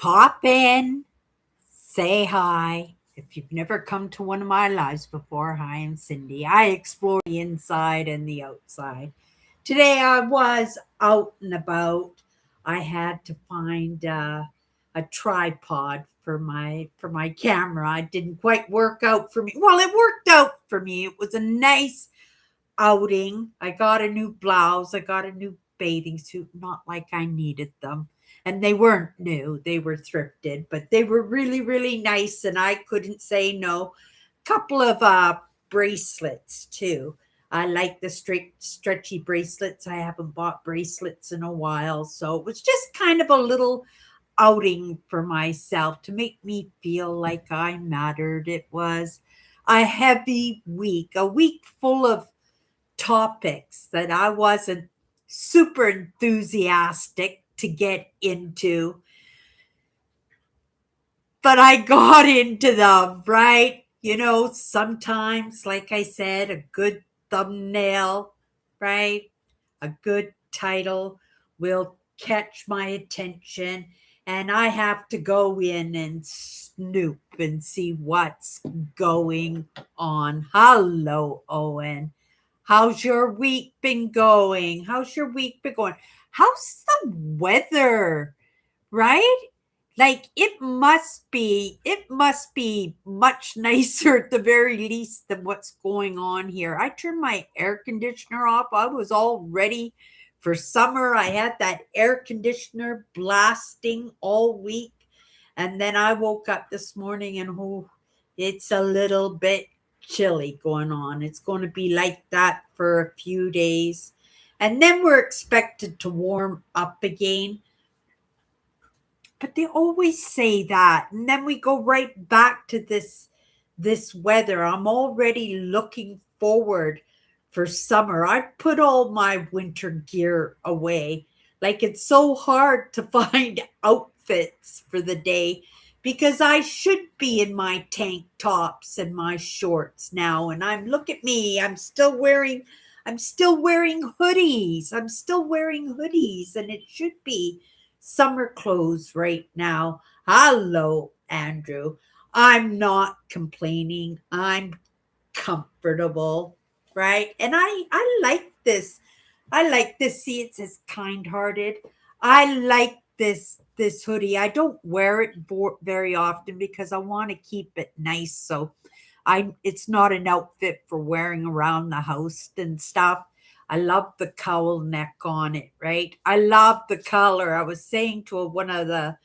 Pop in, say hi. If you've never come to one of my lives before, hi, I'm Cindy. I explore the inside and the outside. Today I was out and about. I had to find a tripod for my camera. It didn't quite work out for me. Well, it worked out for me. It was a nice outing. I got a new blouse. I got a new bathing suit. Not like I needed them. And they weren't new, they were thrifted, but they were really, really nice. And I couldn't say no. Couple of bracelets too. I like the straight, stretchy bracelets. I haven't bought bracelets in a while. So it was just kind of a little outing for myself to make me feel like I mattered. It was a heavy week, a week full of topics that I wasn't super enthusiastic to get into, but I got into them, right? Sometimes, like I said, a good thumbnail, right? A good title will catch my attention, and I have to go in and snoop and see what's going on. Hello, Owen. How's your week been going? How's your week been going? How's the weather? Right? Like it must be much nicer at the very least than what's going on here. I turned my air conditioner off. I was all ready for summer. I had that air conditioner blasting all week. And then I woke up this morning and it's a little bit chilly going on. It's going to be like that for a few days. And then we're expected to warm up again, but they always say that, and then we go right back to this weather. I'm already looking forward for summer. I put all my winter gear away. Like, it's so hard to find outfits for the day because I should be in my tank tops and my shorts now, and look at me, I'm still wearing hoodies. I'm still wearing hoodies, and it should be summer clothes right now. Hello, Andrew. I'm not complaining. I'm comfortable, right? And I like this. I like this. See, it says kind-hearted. I like this hoodie. I don't wear it very often because I want to keep it nice. So it's not an outfit for wearing around the house and stuff. I love the cowl neck on it, right? I love the color. I was saying to one of the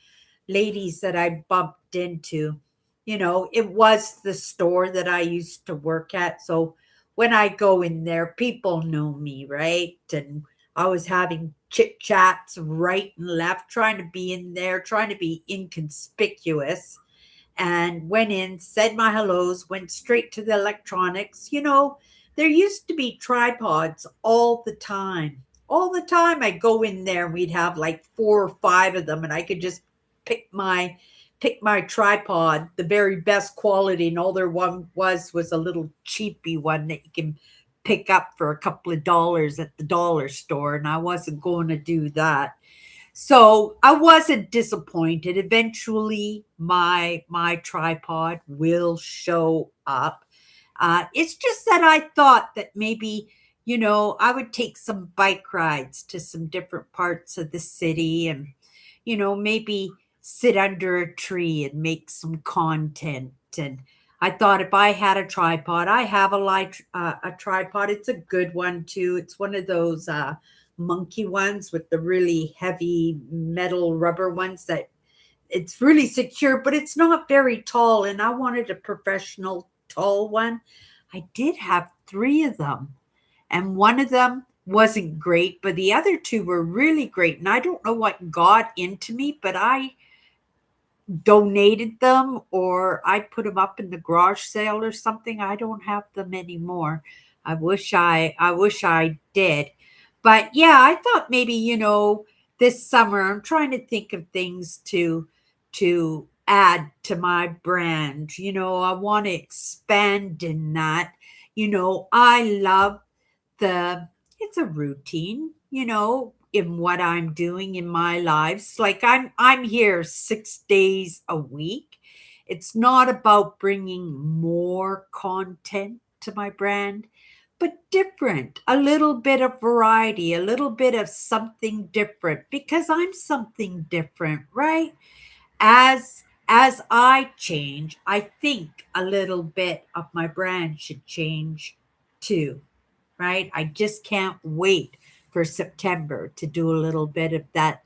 ladies that I bumped into, it was the store that I used to work at. So when I go in there, people know me, right? And I was having chit chats right and left, trying to be in there, trying to be inconspicuous, and went in, said my hellos, went straight to the electronics. There used to be tripods all the time. All the time I'd go in there and we'd have like four or five of them, and I could just pick my tripod, the very best quality, and all there one was a little cheapy one that you can pick up for a couple of dollars at the dollar store, and I wasn't going to do that. So I wasn't disappointed. Eventually, my tripod will show up. It's just that I thought that maybe, I would take some bike rides to some different parts of the city, and, maybe sit under a tree and make some content. And I thought if I had a tripod, I have a tripod. It's a good one too. It's one of those monkey ones with the really heavy metal rubber ones that it's really secure, but it's not very tall. And I wanted a professional tall one. I did have three of them, and one of them wasn't great, but the other two were really great. And I don't know what got into me, but I donated them or I put them up in the garage sale or something. I don't have them anymore. I wish I did. But yeah, I thought maybe, this summer I'm trying to think of things to add to my brand. I want to expand in that. I love the it's a routine. in what I'm doing in my lives. Like I'm here 6 days a week. It's not about bringing more content to my brand, but different, a little bit of variety, a little bit of something different because I'm something different, right? As I change, I think a little bit of my brand should change too, right? I just can't wait for September to do a little bit of that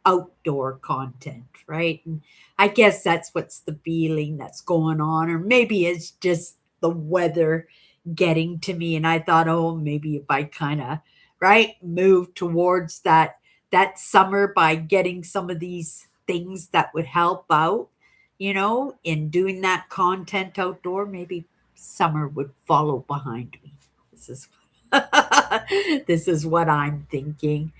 outdoor content, right? And I guess that's what's the feeling that's going on, or maybe it's just the weather getting to me. And I thought, oh, maybe if I kind of right move towards that summer by getting some of these things that would help out, in doing that content outdoor, maybe summer would follow behind me. This is this is what I'm thinking.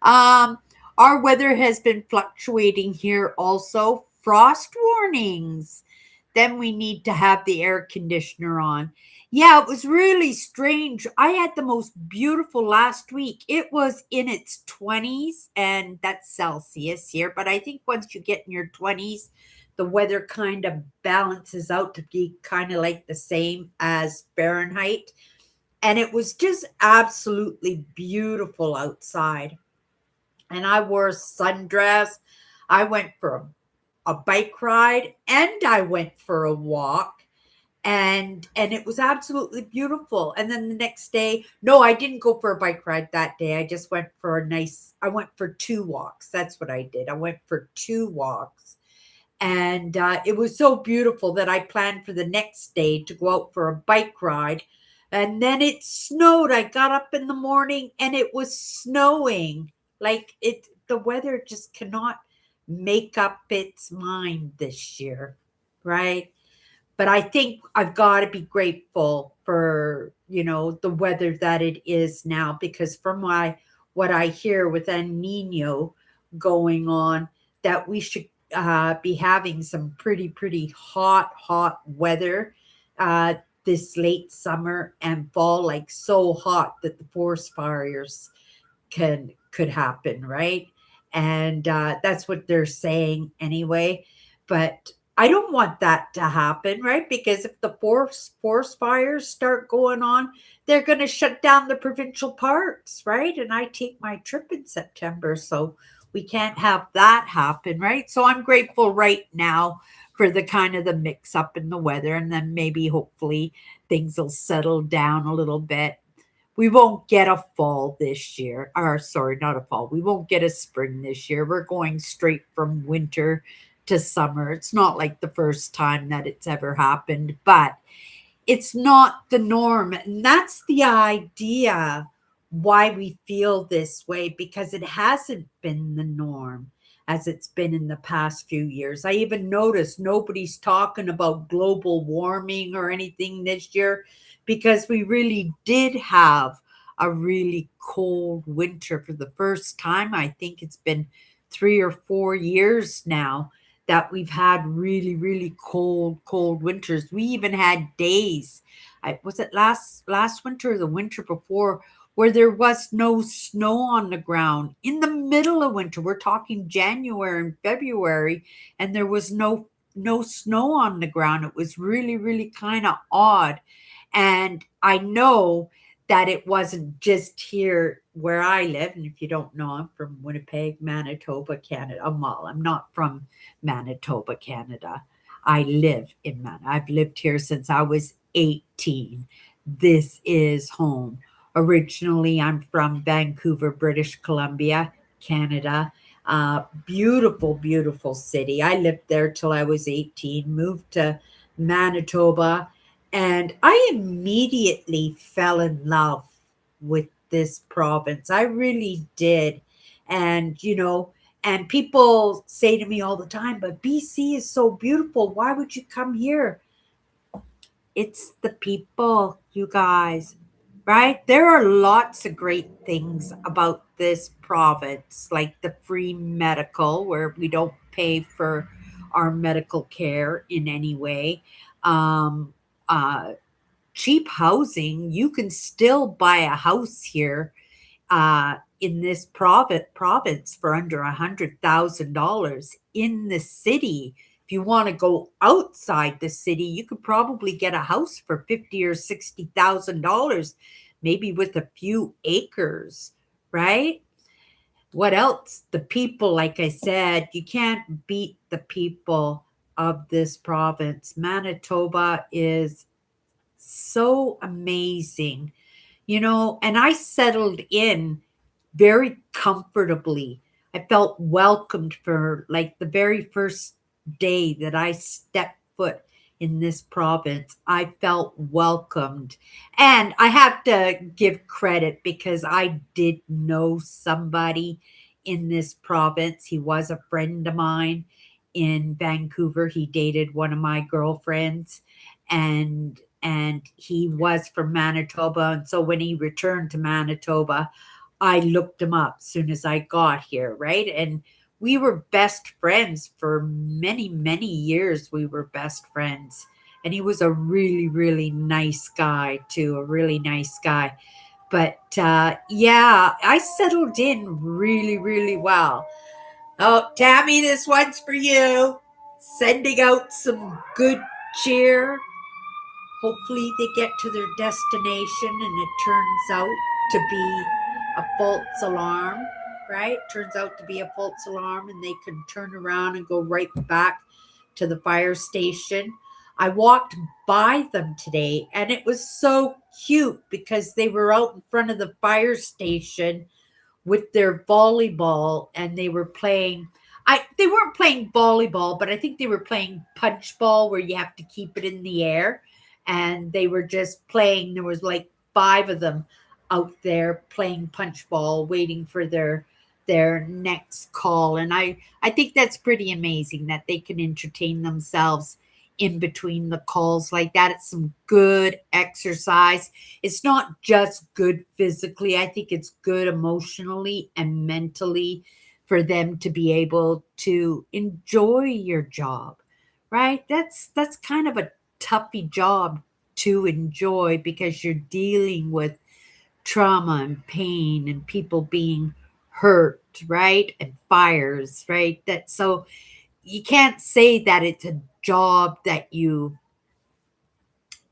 Um, our weather has been fluctuating here also. Frost warnings. Then we need to have the air conditioner on. Yeah, it was really strange. I had the most beautiful last week. It was in its 20s, and that's Celsius here. But I think once you get in your 20s, the weather kind of balances out to be kind of like the same as Fahrenheit. And it was just absolutely beautiful outside, and I wore a sundress. I went for a bike ride and I went for a walk, and it was absolutely beautiful. And then the next day, no, I didn't go for a bike ride that day. I just went for I went for two walks. That's what I did. I went for two walks. And it was so beautiful that I planned for the next day to go out for a bike ride. And then it snowed. I got up in the morning and it was snowing. Like the weather just cannot make up its mind this year, right? But I think I've got to be grateful for, the weather that it is now, because from what I hear with El Nino going on, that we should be having some pretty hot weather uh, this late summer and fall, like so hot that the forest fires could happen, right? And that's what they're saying anyway. But I don't want that to happen, right? Because if the forest fires start going on, they're going to shut down the provincial parks, right? And I take my trip in September, so we can't have that happen, right? So I'm grateful right now for the kind of the mix up in the weather, and then maybe hopefully things will settle down a little bit. We won't get a fall this year. Or sorry, not a fall. We won't get a spring this year. We're going straight from winter to summer. It's not like the first time that it's ever happened, but it's not the norm. And that's the idea why we feel this way, because it hasn't been the norm as it's been in the past few years. I even noticed nobody's talking about global warming or anything this year, because we really did have a really cold winter for the first time. I think it's been 3 or 4 years now that we've had really cold winters. We even had days. Was it last winter or the winter before, where there was no snow on the ground in the middle of winter? We're talking January and February, and there was no snow on the ground. It was really kind of odd. And I know that it wasn't just here where I live. And if you don't know, I'm from Winnipeg, Manitoba, Canada. Well, I'm not from Manitoba, Canada. I live in Manitoba. I've lived here since I was 18. This is home. Originally, I'm from Vancouver, British Columbia, Canada. Beautiful city. I lived there till I was 18, moved to Manitoba, and I immediately fell in love with this province. I really did. And, and people say to me all the time, but BC is so beautiful. Why would you come here? It's the people, you guys, right? There are lots of great things about this province, like the free medical, where we don't pay for our medical care in any way. Um, uh, Cheap housing. You can still buy a house here in this province for under $100,000 in the city. If you want to go outside the city, you could probably get a house for 50 or $60,000, maybe with a few acres, right? What else? The people, like I said, you can't beat the people of this province. Manitoba is so amazing, and I settled in very comfortably. I felt welcomed for like the very first day that I stepped foot in this province. I felt welcomed. And I have to give credit because I did know somebody in this province. He was a friend of mine in Vancouver. He dated one of my girlfriends, and he was from Manitoba. And so when he returned to Manitoba, I looked him up as soon as I got here, right? And we were best friends for many, many years. We were best friends. And he was a really, really nice guy, too, a really nice guy. But yeah, I settled in really, really well. Oh, Tammy, this one's for you. Sending out some good cheer. Hopefully, they get to their destination and it turns out to be a false alarm, right? Turns out to be a false alarm and they can turn around and go right back to the fire station. I walked by them today and it was so cute because they were out in front of the fire station with their volleyball and they were playing. They weren't playing volleyball, but I think they were playing punch ball where you have to keep it in the air, and they were just playing. There was like five of them out there playing punch ball waiting for their next call, and I think that's pretty amazing that they can entertain themselves in between the calls like that. It's some good exercise. It's not just good physically, I think it's good emotionally and mentally for them to be able to enjoy your job, right? That's kind of a toughy job to enjoy because you're dealing with trauma and pain and people being hurt, right? And fires, right? That so you can't say that it's a job that you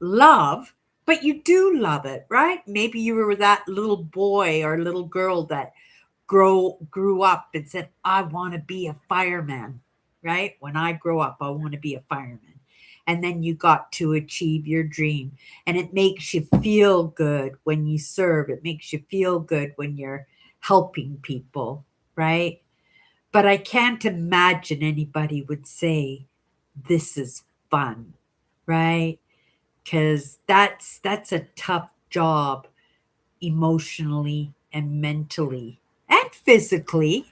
love, but you do love it, right? Maybe you were that little boy or little girl that grew up and said, I want to be a fireman, right? When I grow up, I want to be a fireman. And then you got to achieve your dream. And it makes you feel good when you serve. It makes you feel good when you're helping people, right? But I can't imagine anybody would say this is fun, right? Because that's a tough job emotionally and mentally and physically.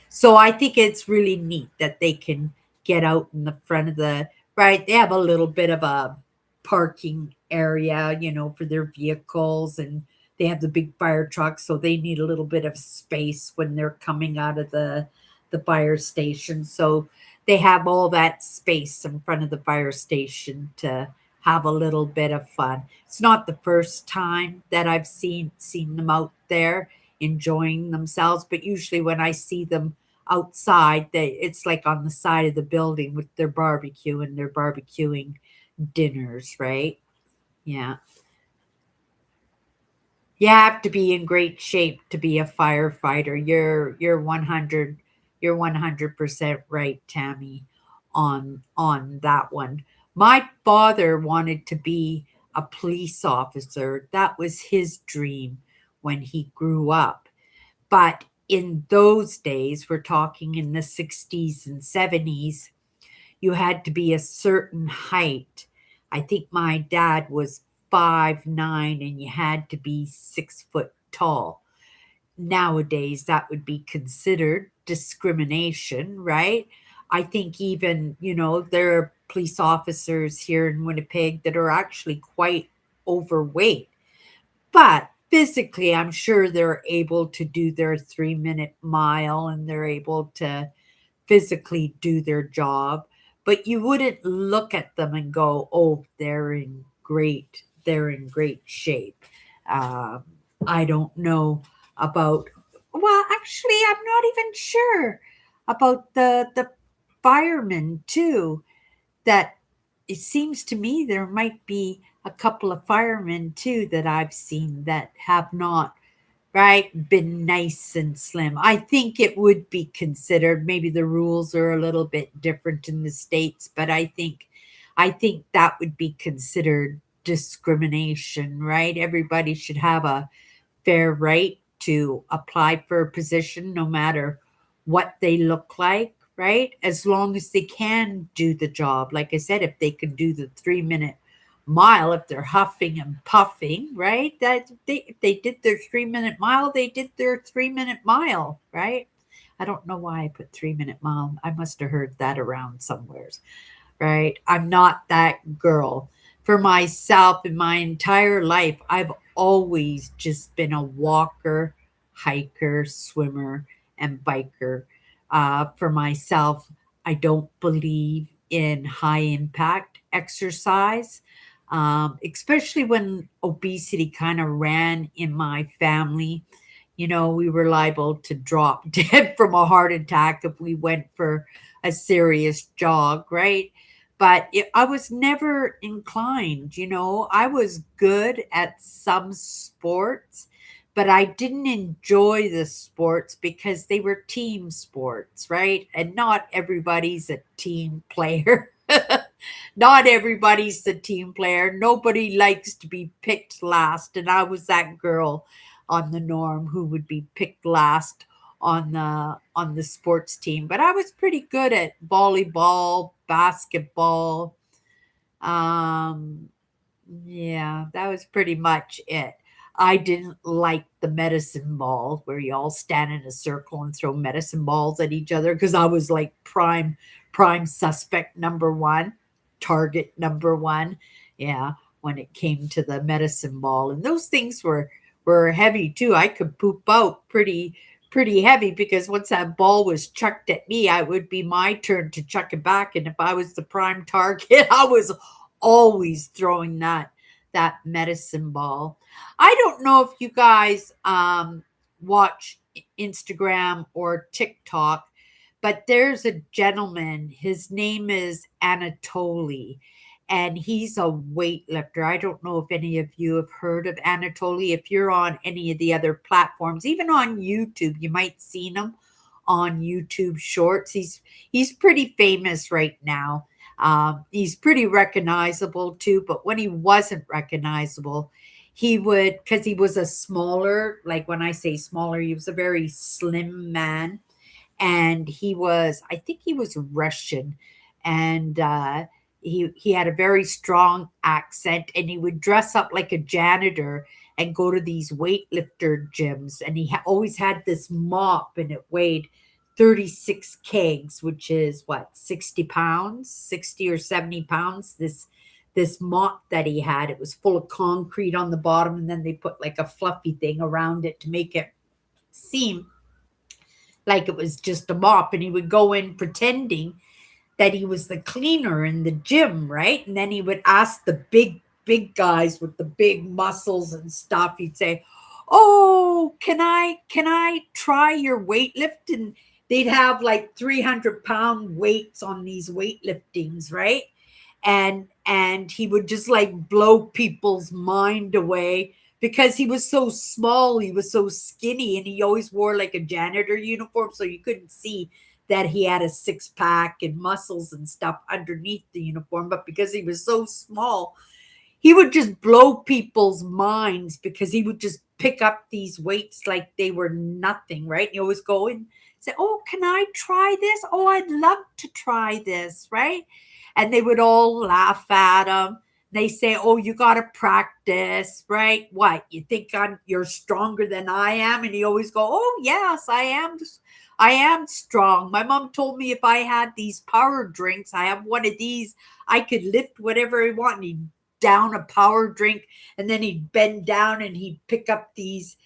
So I think it's really neat that they can get out in the front of the right. They have a little bit of a parking area, for their vehicles, and they have the big fire trucks, so they need a little bit of space when they're coming out of the fire station. So they have all that space in front of the fire station to have a little bit of fun. It's not the first time that I've seen them out there enjoying themselves, but usually when I see them outside, it's like on the side of the building with their barbecue and they're barbecuing dinners, right? Yeah. You have to be in great shape to be a firefighter. You're 100% right, Tammy, on that one. My father wanted to be a police officer. That was his dream when he grew up. But in those days, we're talking in the 60s and 70s, you had to be a certain height. I think my dad was 5'9" and you had to be 6 foot tall. Nowadays, that would be considered discrimination, right? I think even, there are police officers here in Winnipeg that are actually quite overweight. But physically, I'm sure they're able to do their 3-minute mile and they're able to physically do their job, but you wouldn't look at them and go, "Oh, they're in great shape." Um, I don't know about, well, actually, I'm not even sure about the firemen too, that it seems to me there might be a couple of firemen too that I've seen that have not, right, been nice and slim. I think it would be considered, maybe the rules are a little bit different in the States, but I think that would be considered discrimination, right? Everybody should have a fair right to apply for a position no matter what they look like, right? As long as they can do the job. Like I said, if they can do the 3 minute mile, if they're huffing and puffing, right? That they if they did their 3 minute mile, they did their 3 minute mile, right? I don't know why I put 3 minute mile. I must have heard that around somewheres, right? I'm not that girl. For myself, in my entire life, I've always just been a walker, hiker, swimmer, and biker. For myself, I don't believe in high impact exercise, especially when obesity kind of ran in my family. We were liable to drop dead from a heart attack if we went for a serious jog, right? But I was never inclined, I was good at some sports, but I didn't enjoy the sports because they were team sports, right? And not everybody's a team player. Not everybody's the team player. Nobody likes to be picked last. And I was that girl on the norm who would be picked last on the sports team. But I was pretty good at volleyball, basketball. Um, yeah, that was pretty much it. I didn't like the medicine ball where you all stand in a circle and throw medicine balls at each other because I was like prime suspect number one, target number one. Yeah, when it came to the medicine ball. And those things were heavy too. I could poop out pretty heavy because once that ball was chucked at me, it would be my turn to chuck it back. And if I was the prime target, I was always throwing that medicine ball. I don't know if you guys watch Instagram or TikTok, but there's a gentleman. His name is Anatoly, and he's a weightlifter. I don't know if any of you have heard of Anatoly. If you're on any of the other platforms, even on YouTube, you might seen him on YouTube Shorts. He's pretty famous right now. He's pretty recognizable too, but when he wasn't recognizable, he would, because he was a smaller, like when I say smaller, he was a very slim man. And I think he was Russian. And he had a very strong accent, and he would dress up like a janitor and go to these weightlifter gyms. And he always had this mop, and it weighed 36 kegs, which is what, 60 pounds, 60 or 70 pounds. This mop that he had, it was full of concrete on the bottom, and then they put like a fluffy thing around it to make it seem like it was just a mop. And he would go in pretending that he was the cleaner in the gym, right? And then he would ask the big guys with the big muscles and stuff. He'd say, "Oh, can I try your weight lift?" And they'd have like 300-pound weights on these weightliftings, right? And he would just like blow people's mind away because he was so small, he was so skinny, and he always wore like a janitor uniform, so you couldn't see that he had a six pack and muscles and stuff underneath the uniform. But because he was so small, he would just blow people's minds because he would just pick up these weights like they were nothing, right? And you always go and say, "Oh, can I try this? Oh, I'd love to try this," right? And they would all laugh at him. They say, "Oh, you got to practice," right? What, you think you're stronger than I am? And he always go, "Oh, yes, I am strong. My mom told me if I had these power drinks, I have one of these, I could lift whatever I want." And he'd down a power drink, and then he'd bend down and he'd pick up these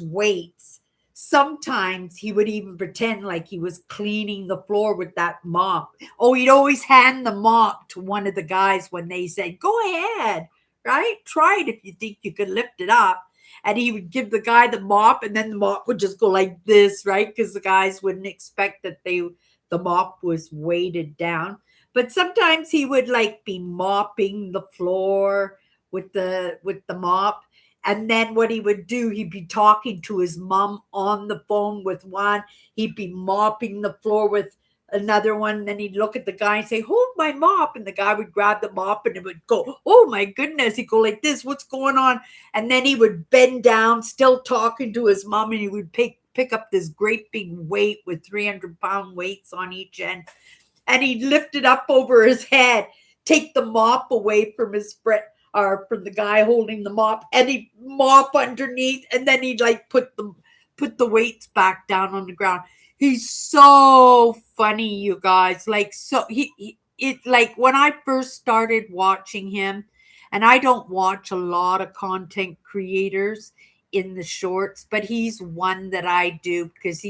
weights. Sometimes he would even pretend like he was cleaning the floor with that mop. Oh, he'd always hand the mop to one of the guys when they said, "Go ahead, right? Try it if you think you can lift it up." and he would give the guy the mop, and then the mop would just go like this, right? Because the guys wouldn't expect that the mop was weighted down. But sometimes he would like be mopping the floor with the mop. And then what he would do, he'd be talking to his mom on the phone with one. He'd be mopping the floor with another one. And then he'd look at the guy and say, "Hold my mop." And the guy would grab the mop and it would go, "Oh my goodness." He'd go like this, "What's going on?" And then he would bend down, still talking to his mom, and he would pick up this great big weight with 300-pound weights on each end. And he'd lift it up over his head, take the mop away from his friend or from the guy holding the mop, and he'd mop underneath, and then he'd like put the weights back down on the ground. He's so funny, you guys. Like so he it like when I first started watching him, and I don't watch a lot of content creators in the shorts, but he's one that I do because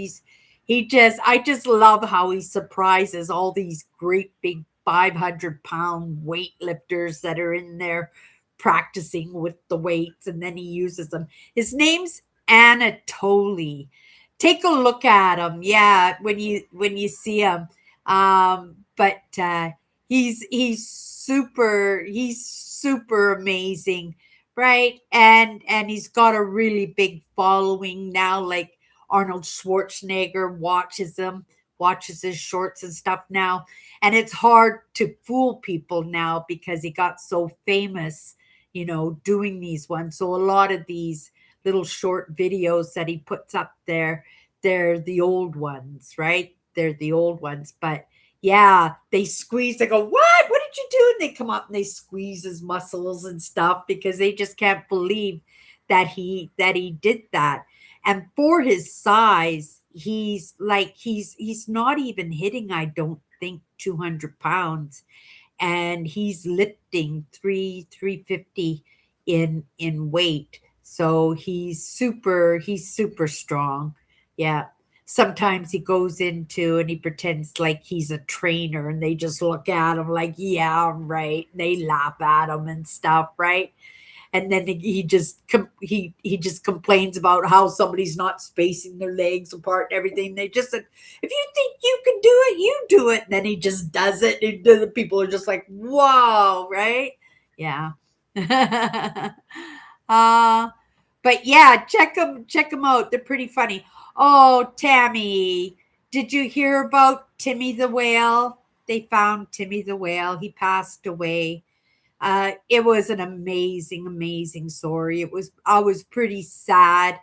I just love how he surprises all these great big 500-pound weightlifters that are in there practicing with the weights, and then he uses them. His name's Anatoly. Take a look at him. Yeah, when you see him. But he's super amazing, right? And he's got a really big following now. Like Arnold Schwarzenegger watches his shorts and stuff now. And it's hard to fool people now because he got so famous, doing these ones. So a lot of these little short videos that he puts up there, they're the old ones, right? They're the old ones. But yeah, they go, What did you do? And they come up and they squeeze his muscles and stuff because they just can't believe that he did that. And for his size, he's not even hitting, I don't think, 200 pounds, and he's lifting 350 in weight. So he's super strong. Yeah. Sometimes he goes into and he pretends like he's a trainer, and they just look at him like, "Yeah, right." They laugh at him and stuff, right? And then he just complains about how somebody's not spacing their legs apart and everything. They just said, "If you think you can do it, you do it." And then he just does it, and the people are just like, "Whoa!" Right? Yeah. uh, but yeah, check them out. They're pretty funny. Oh, Tammy, did you hear about Timmy the whale? They found Timmy the whale. He passed away. It was an amazing, amazing story. I was pretty sad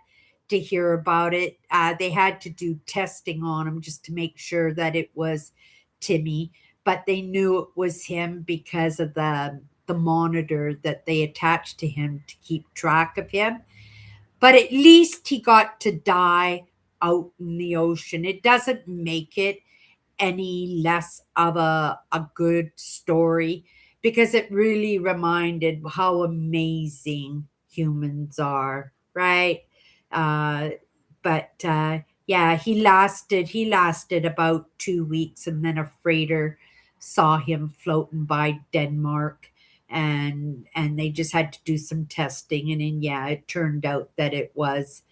to hear about it. They had to do testing on him just to make sure that it was Timmy, but they knew it was him because of the monitor that they attached to him to keep track of him. But at least he got to die out in the ocean. It doesn't make it any less of a good story because it really reminded how amazing humans are, right? Uh, but yeah, he lasted about 2 weeks, and then a freighter saw him floating by Denmark, and they just had to do some testing, and then yeah, it turned out that it was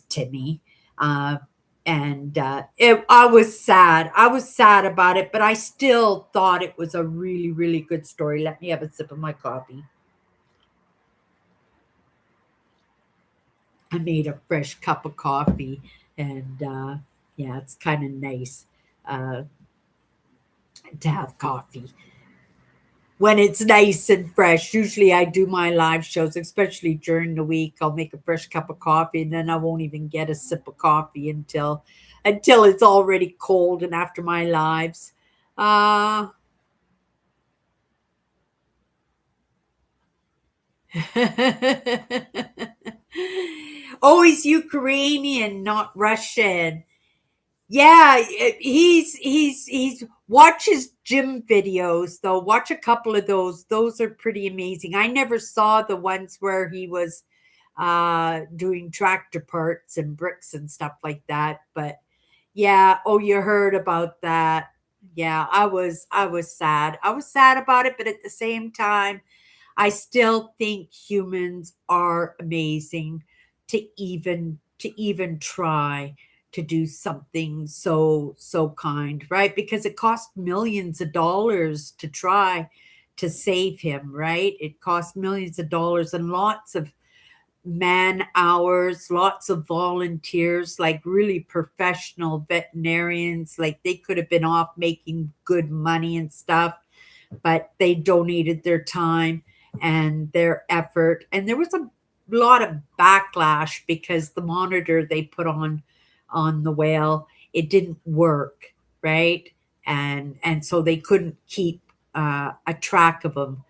Timmy. Uh, and I was sad. I was sad about it, but I still thought it was a really, really good story. Let me have a sip of my coffee. I made a fresh cup of coffee, and yeah, it's kind of nice uh, to have coffee when it's nice and fresh. Usually, I do my live shows, especially during the week. I'll make a fresh cup of coffee, and then I won't even get a sip of coffee until it's already cold and after my lives. Uh, oh, he's Ukrainian, not Russian. Yeah, he's watch his gym videos though. Watch a couple of those. Those are pretty amazing. I never saw the ones where he was doing tractor parts and bricks and stuff like that, but yeah, oh, you heard about that. Yeah, I was sad. I was sad about it, but at the same time, I still think humans are amazing to even try to do something so kind, right? Because it cost millions of dollars to try to save him, right? It cost millions of dollars and lots of man hours, lots of volunteers, like really professional veterinarians. Like they could have been off making good money and stuff, but they donated their time and their effort. And there was a lot of backlash because the monitor they put on the whale, it didn't work, right? And so they couldn't keep a track of him.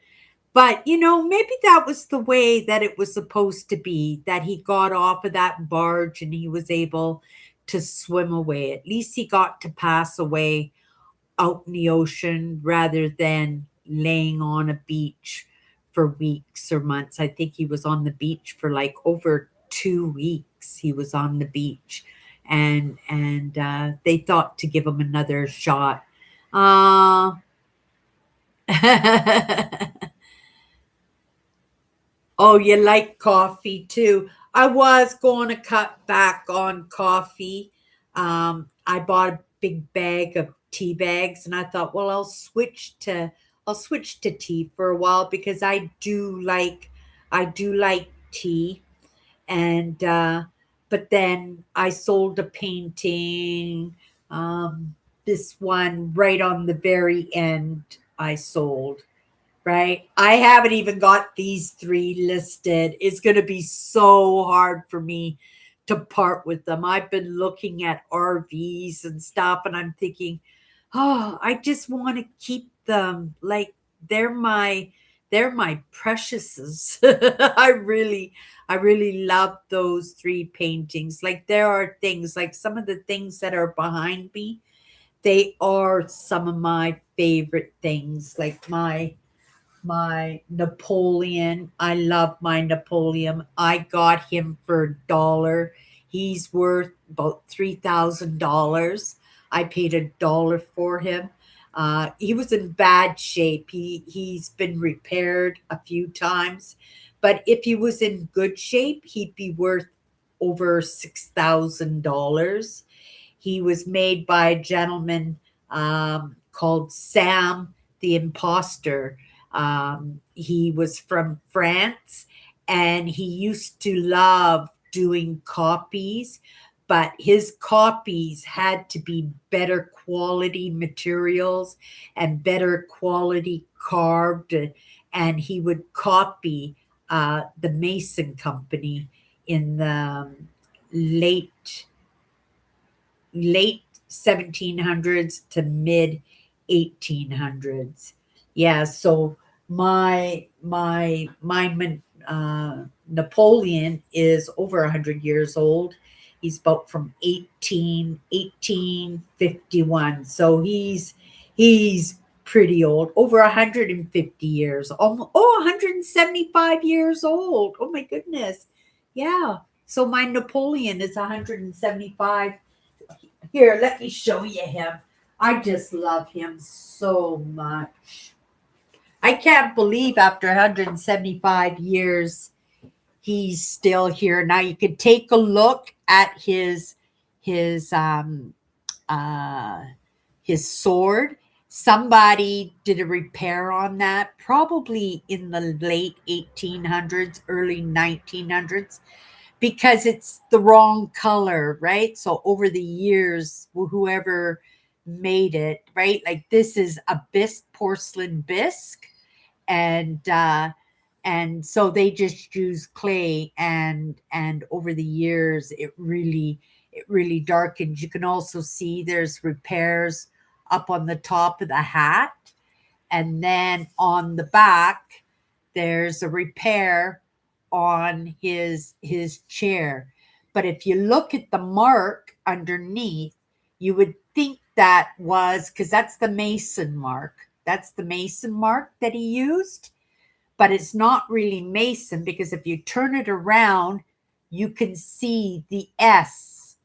But, maybe that was the way that it was supposed to be, that he got off of that barge and he was able to swim away. At least he got to pass away out in the ocean rather than laying on a beach for weeks or months. I think he was on the beach for like over 2 weeks. He was on the beach, and they thought to give him another shot. Uh, Oh, you like coffee too. I was going to cut back on coffee. I bought a big bag of tea bags and I thought, well, I'll switch to tea for a while because I do like tea. And but then I sold a painting. This one right on the very end I sold, right? I haven't even got these three listed. It's going to be so hard for me to part with them. I've been looking at RVs and stuff, and I'm thinking, oh, I just want to keep them. Like they're my they're my preciouses. I really love those three paintings. Like there are things like some of the things that are behind me, they are some of my favorite things. Like my Napoleon. I love my Napoleon. I got him for $1. He's worth about $3,000. I paid $1 for him. He was in bad shape. He's been repaired a few times, but if he was in good shape, he'd be worth over $6,000. He was made by a gentleman called Sam the Imposter. He was from France and he used to love doing copies, but his copies had to be better quality materials and better quality carved. And he would copy the Mason Company in the late late 1700s to mid 1800s. Yeah, so Napoleon is over 100 years old. He's about from 1851. So he's pretty old, over 150 years, almost, 175 years old. Oh my goodness. Yeah. So my Napoleon is 175. Here, let me show you him. I just love him so much. I can't believe after 175 years he's still here. Now you can take a look at his uh his sword. Somebody did a repair on that probably in the late 1800s, early 1900s, because it's the wrong color, right? So over the years, whoever made it, right? Like this is a bisque, porcelain bisque, and so they just use clay, and over the years, it really darkens. You can also see there's repairs up on the top of the hat, and then on the back there's a repair on his chair. But if you look at the mark underneath, you would think that was because that's the Mason mark. That's the Mason mark that he used, but it's not really Mason because if you turn it around, you can see the S,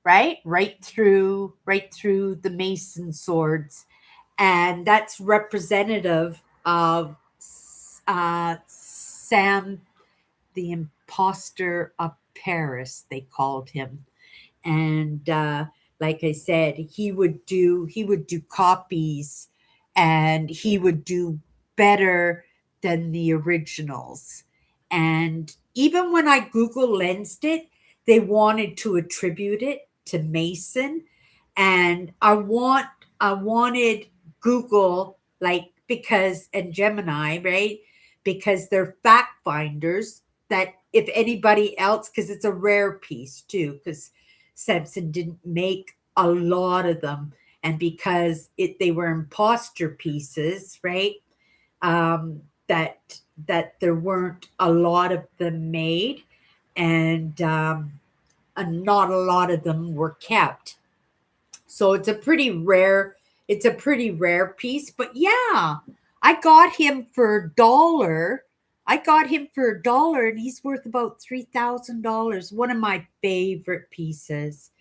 right? Right through the Mason swords, and that's representative of Sam, the imposter of Paris, they called him. And like I said, he would do copies, and he would do better than the originals. And even when I Google lensed it, they wanted to attribute it to Mason. And I wanted Google, like, because, and Gemini, right? Because they're fact finders, that if anybody else, because it's a rare piece too, because Simpson didn't make a lot of them, and because they were imposter pieces, right? That there weren't a lot of them made, and not a lot of them were kept. So it's a pretty rare piece. But yeah, I got him for a dollar. I got him for a dollar, and he's worth about $3,000. One of my favorite pieces,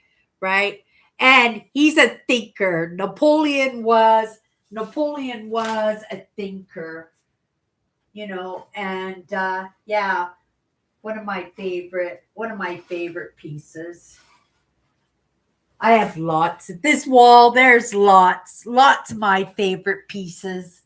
right? And he's a thinker. Napoleon was a thinker, and yeah, one of my favorite pieces. I have lots at this wall. There's lots of my favorite pieces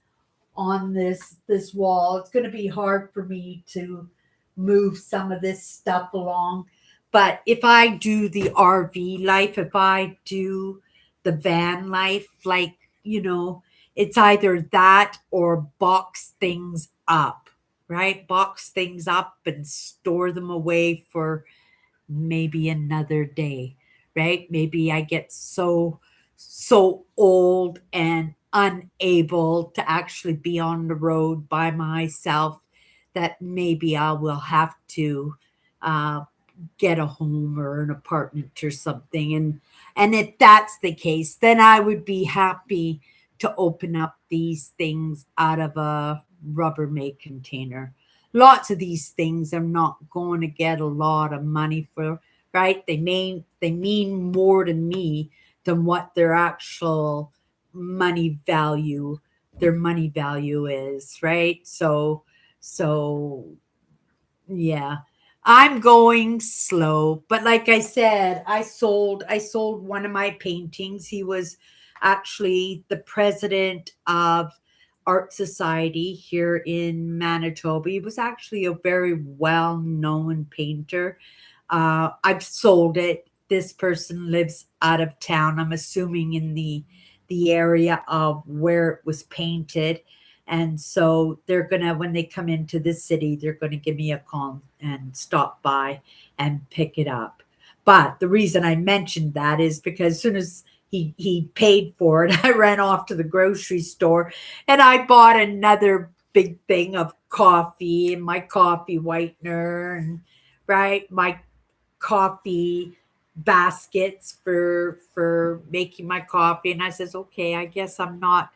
on this wall. It's going to be hard for me to move some of this stuff along. But if I do the RV life, if I do the van life, like, it's either that or box things up, right? Box things up and store them away for maybe another day, right? Maybe I get so old and unable to actually be on the road by myself, that maybe I will have to uh, get a home or an apartment or something. And if that's the case, then I would be happy to open up these things out of a Rubbermaid container. Lots of these things I'm not going to get a lot of money for, right? They mean more to me than what money value their money value is, right? So yeah, I'm going slow, but like I said, I sold one of my paintings. He was actually the president of Art Society here in Manitoba. He was actually a very well-known painter. I've sold it. This person lives out of town. I'm assuming in the area of where it was painted. And so they're gonna, when they come into the city, they're gonna give me a call and stop by and pick it up. But the reason I mentioned that is because as soon as he paid for it, I ran off to the grocery store and I bought another big thing of coffee and my coffee whitener, and right, my coffee baskets for making my coffee. And I says, okay, I guess I'm not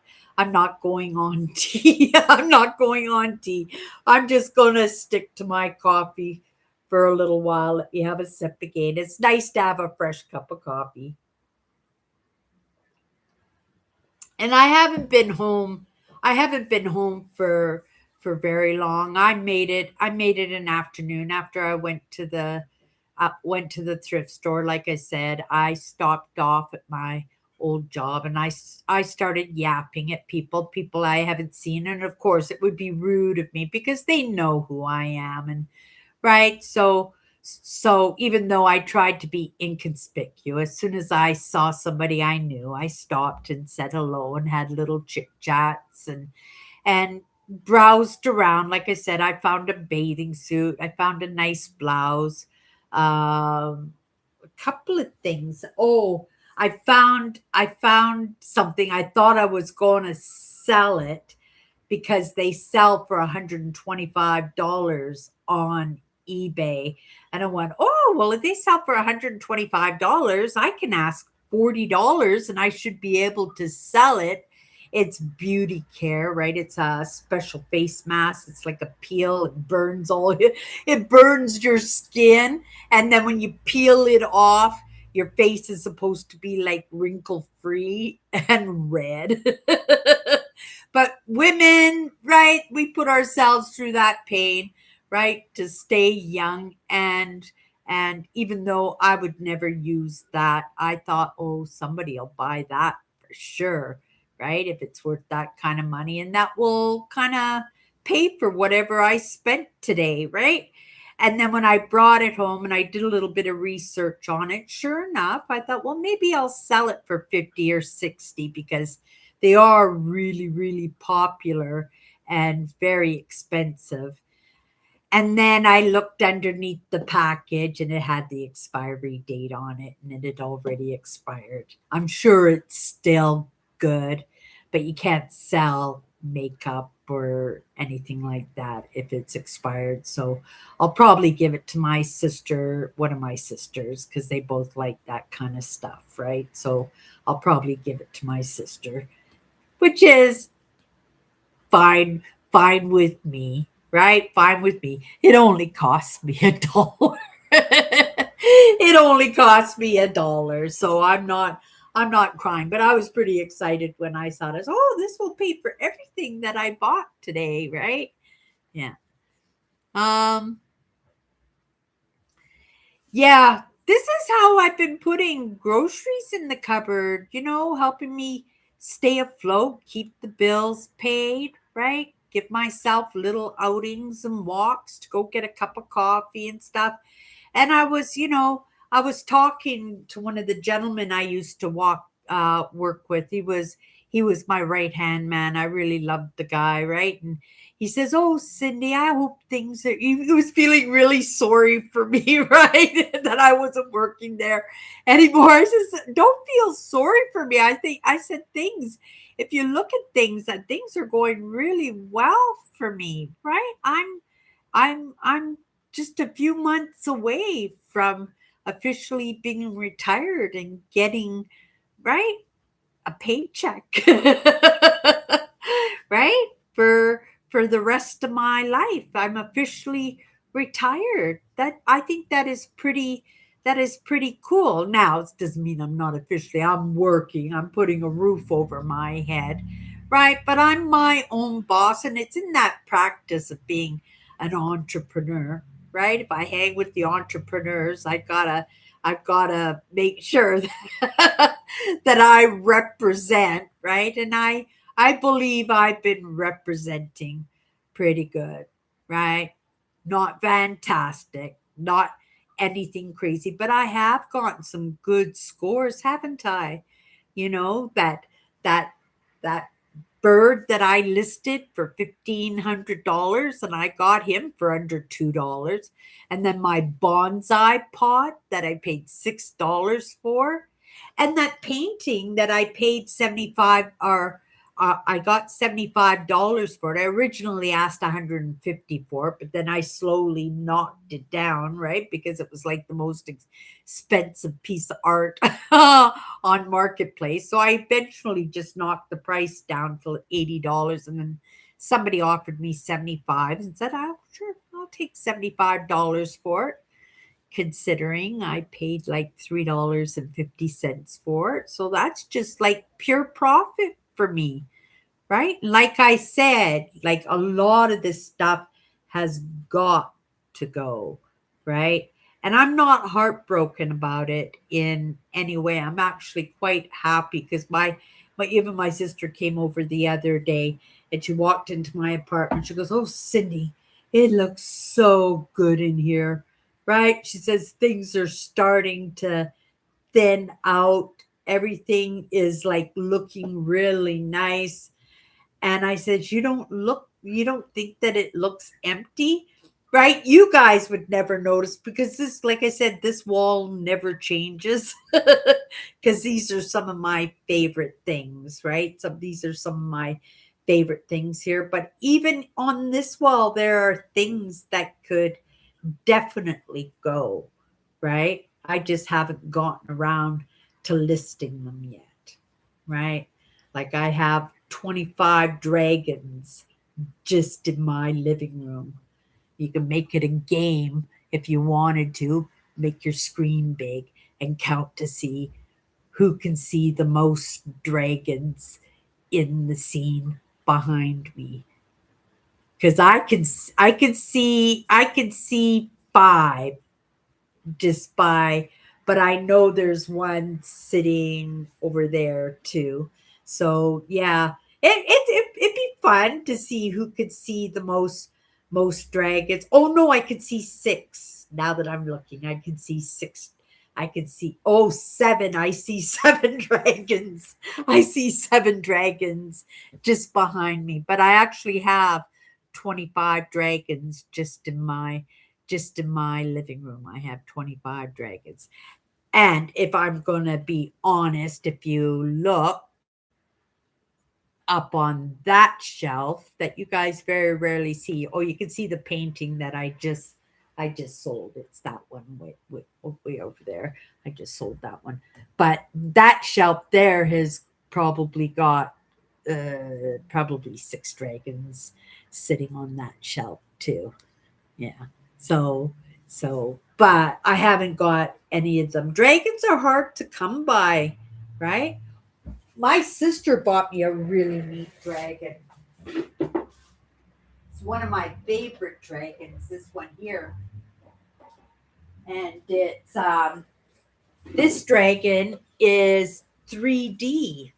going on tea. I'm not going on tea. I'm just gonna stick to my coffee for a little while. Let me have a sip again. It's nice to have a fresh cup of coffee. And I haven't been home for very long. I made it an afternoon after I went to the thrift store. Like I said, I stopped off at my old job, and I started yapping at people I haven't seen. And of course, it would be rude of me because they know who I am. And right. So even though I tried to be inconspicuous, as soon as I saw somebody I knew, I stopped and said hello and had little chit chats, and browsed around. Like I said, I found a bathing suit. I found a nice blouse. A couple of things. Oh, I found something. I thought I was going to sell it because they sell for $125 on eBay. And I went, oh, well, if they sell for $125, I can ask $40 and I should be able to sell it. It's beauty care, right? It's a special face mask. It's like a peel. It burns it burns your skin. And then when you peel it off, your face is supposed to be like wrinkle free and red. But women, right? We put ourselves through that pain, right, to stay young. And even though I would never use that, I thought, oh, somebody will buy that for sure, right? If it's worth that kind of money, and that will kind of pay for whatever I spent today, right? And then when I brought it home and I did a little bit of research on it, sure enough, I thought, well, maybe I'll sell it for 50 or 60 because they are really, really popular and very expensive. And then I looked underneath the package and it had the expiry date on it and it had already expired. I'm sure it's still good, but you can't sell makeup or anything like that if it's expired. So I'll probably give it to my sister, one of my sisters, because they both like that kind of stuff, right? So I'll probably give it to my sister, which is fine, fine with me, right? Fine with me. It only cost me $1. It only cost me $1. So I'm not crying, but I was pretty excited when I saw this. Oh, this will pay for everything that I bought today, right? Yeah. Um, yeah, this is how I've been putting groceries in the cupboard, helping me stay afloat, keep the bills paid, right? Give myself little outings and walks to go get a cup of coffee and stuff. And I was talking to one of the gentlemen I used to work with. He was my right hand man. I really loved the guy, right? And he says, "Oh, Cindy, I hope things are." He was feeling really sorry for me, right, that I wasn't working there anymore. I says, "Don't feel sorry for me." I said things. If you look at things, that things are going really well for me, right? I'm just a few months away from officially being retired and getting, right, a paycheck, right, for the rest of my life. I'm officially retired. That I think that is pretty cool. Now it doesn't mean I'm not officially. I'm working. I'm putting a roof over my head, right? But I'm my own boss, and it's in that practice of being an entrepreneur, right? If I hang with the entrepreneurs, I've gotta make sure that, that I represent, right? And I believe I've been representing pretty good, right? Not fantastic, not anything crazy, but I have gotten some good scores, haven't I? That that bird that I listed for $1,500 and I got him for under $2. And then my bonsai pot that I paid $6 for. And that painting that I paid 75 or I got $75 for it. I originally asked 150 for it, but then I slowly knocked it down, right? Because it was like the most expensive piece of art on Marketplace. So I eventually just knocked the price down to $80 and then somebody offered me 75 and said, "Oh, sure, I'll take $75 for it." Considering I paid like $3.50 for it. So that's just like pure profit for me, right? Like I said, like a lot of this stuff has got to go, right? And I'm not heartbroken about it in any way. I'm actually quite happy because even my sister came over the other day and she walked into my apartment. She goes, "Oh, Cindy, it looks so good in here." Right? She says things are starting to thin out. Everything is like looking really nice. And I said, you don't think that it looks empty? Right? You guys would never notice because this, like I said, this wall never changes because these are some of my favorite things, right? These are some of my favorite things here. But even on this wall, there are things that could definitely go, right? I just haven't gotten around to listing them yet, right? Like I have 25 dragons just in my living room. You can make it a game if you wanted to, make your screen big and count to see who can see the most dragons in the scene, behind me because I can see five just by, but I know there's one sitting over there too. So yeah, it'd be fun to see who could see the most dragons. Oh no, I could see six. Now that I'm looking, I can see six. I can see, oh, seven. I see seven dragons. I see seven dragons just behind me. But I actually have 25 dragons just in my living room. I have 25 dragons. And if I'm going to be honest, if you look up on that shelf that you guys very rarely see, oh, you can see the painting that I just sold. It's that one way over there. I just sold that one. But that shelf there has probably got probably six dragons sitting on that shelf too. Yeah. So but I haven't got any of them. Dragons are hard to come by, right? My sister bought me a really neat dragon. It's one of my favorite dragons, this one here. And it's this dragon is 3D.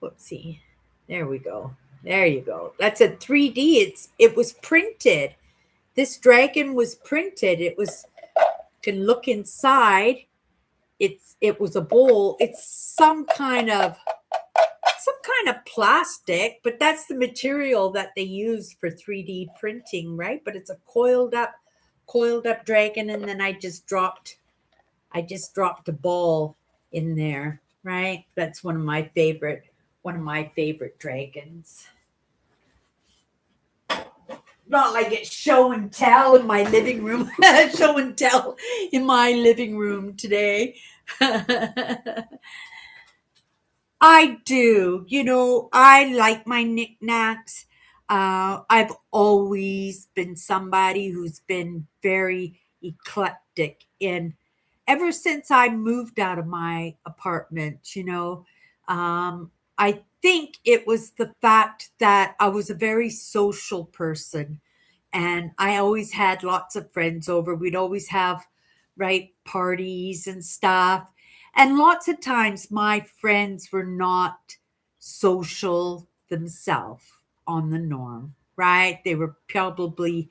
Whoopsie. There we go. There you go. That's a 3D. It was printed. This dragon was printed. It was, can look inside. It was a bowl. It's some kind of plastic, but that's the material that they use for 3D printing, right? But it's a coiled up dragon, and then I just dropped a ball in there, right? That's one of my favorite dragons. Not like it's show and tell in my living room. Show and tell in my living room today. I do. I like my knickknacks. I've always been somebody who's been very eclectic. And ever since I moved out of my apartment, I think it was the fact that I was a very social person and I always had lots of friends over. We'd always have, right, parties and stuff. And lots of times my friends were not social themselves on the norm, right? They were probably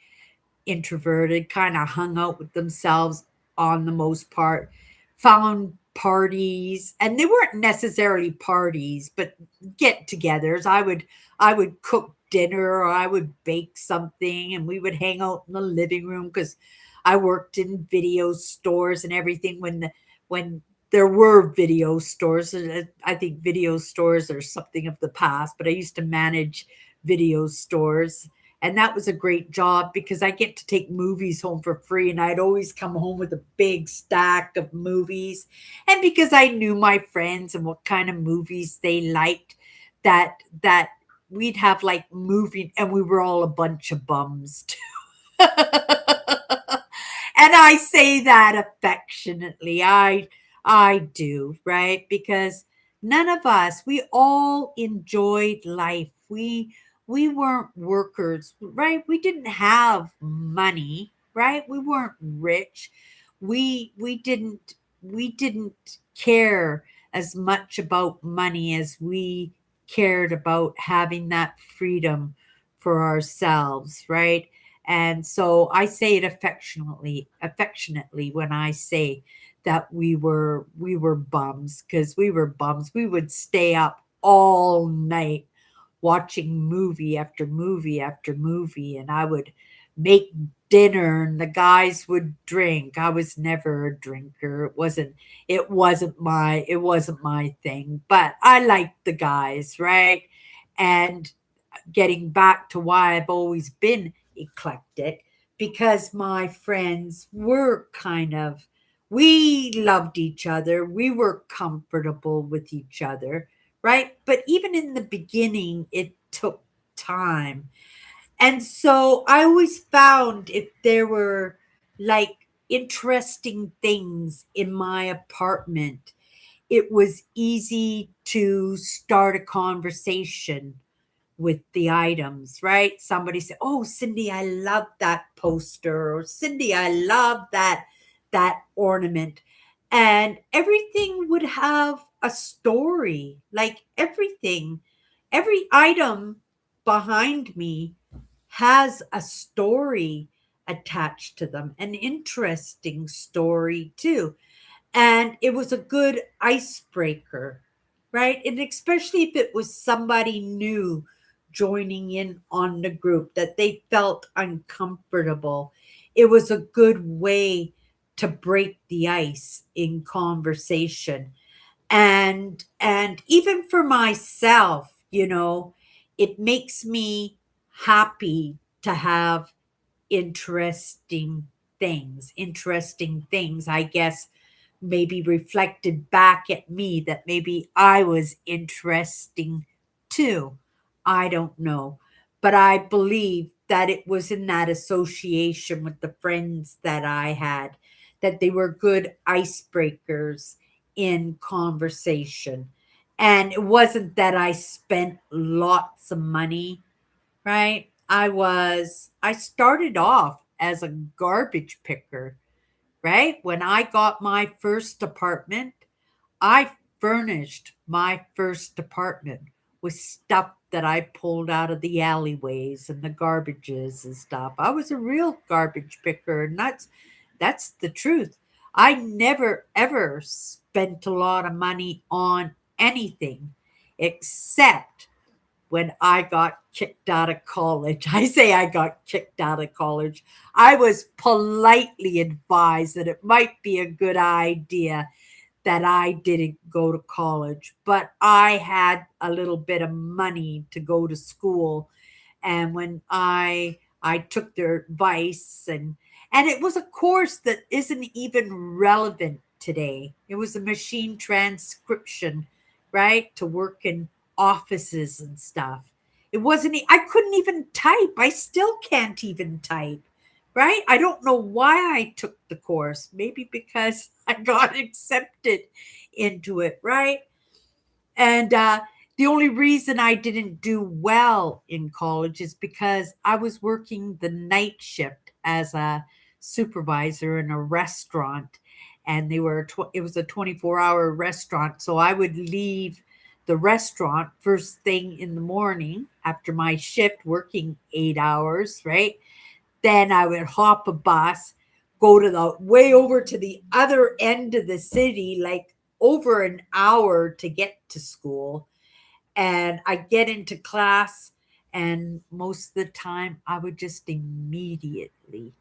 introverted, kind of hung out with themselves on the most part, found parties, and they weren't necessarily parties, but get-togethers. I would cook dinner or I would bake something and we would hang out in the living room because I worked in video stores and everything when there were video stores. I think video stores are something of the past, but I used to manage video stores. And that was a great job because I get to take movies home for free. And I'd always come home with a big stack of movies. And because I knew my friends and what kind of movies they liked, that we'd have like movie, and we were all a bunch of bums too. And I say that affectionately. I do, right? Because none of us, we all enjoyed life. We weren't workers, right? We didn't have money, right? We weren't rich. We didn't care as much about money as we cared about having that freedom for ourselves, right? And so I say it affectionately when I say that we were bums because we were bums. We would stay up all night watching movie after movie after movie, and I would make dinner and the guys would drink. I was never a drinker. It wasn't my thing, but I liked the guys, right? And getting back to why I've always been eclectic, because my friends were we loved each other. We were comfortable with each other, right? But even in the beginning, it took time. And so I always found if there were like interesting things in my apartment, it was easy to start a conversation with the items, right? Somebody said, "Oh, Cindy, I love that poster," or "Cindy, I love that ornament." And everything would have a story, like everything. Every item behind me has a story attached to them, an interesting story too. And it was a good icebreaker, right? And especially if it was somebody new joining in on the group that they felt uncomfortable, it was a good way to break the ice in conversation. And even for myself, it makes me happy to have interesting things, I guess, maybe reflected back at me, that maybe I was interesting too. I don't know. But I believe that it was in that association with the friends that I had, that they were good icebreakers in conversation. And it wasn't that I spent lots of money, right? I started off as a garbage picker, right? When I got my first apartment, I furnished my first apartment with stuff that I pulled out of the alleyways and the garbages and stuff. I was a real garbage picker, and that's the truth. I never ever spent a lot of money on anything except when I got kicked out of college. I say I got kicked out of college. I was politely advised that it might be a good idea that I didn't go to college, but I had a little bit of money to go to school. And when I took their advice, and it was a course that isn't even relevant today. It was a machine transcription, right? To work in offices and stuff. It wasn't I couldn't even type. I still can't even type. Right? I don't know why I took the course. Maybe because I got accepted into it, right? And the only reason I didn't do well in college is because I was working the night shift as a supervisor in a restaurant, and it was a 24-hour restaurant, so I would leave the restaurant first thing in the morning after my shift, working 8 hours, right? Then I would hop a bus, go to the way over to the other end of the city, like over an hour to get to school. And I get into class, and most of the time I would just immediately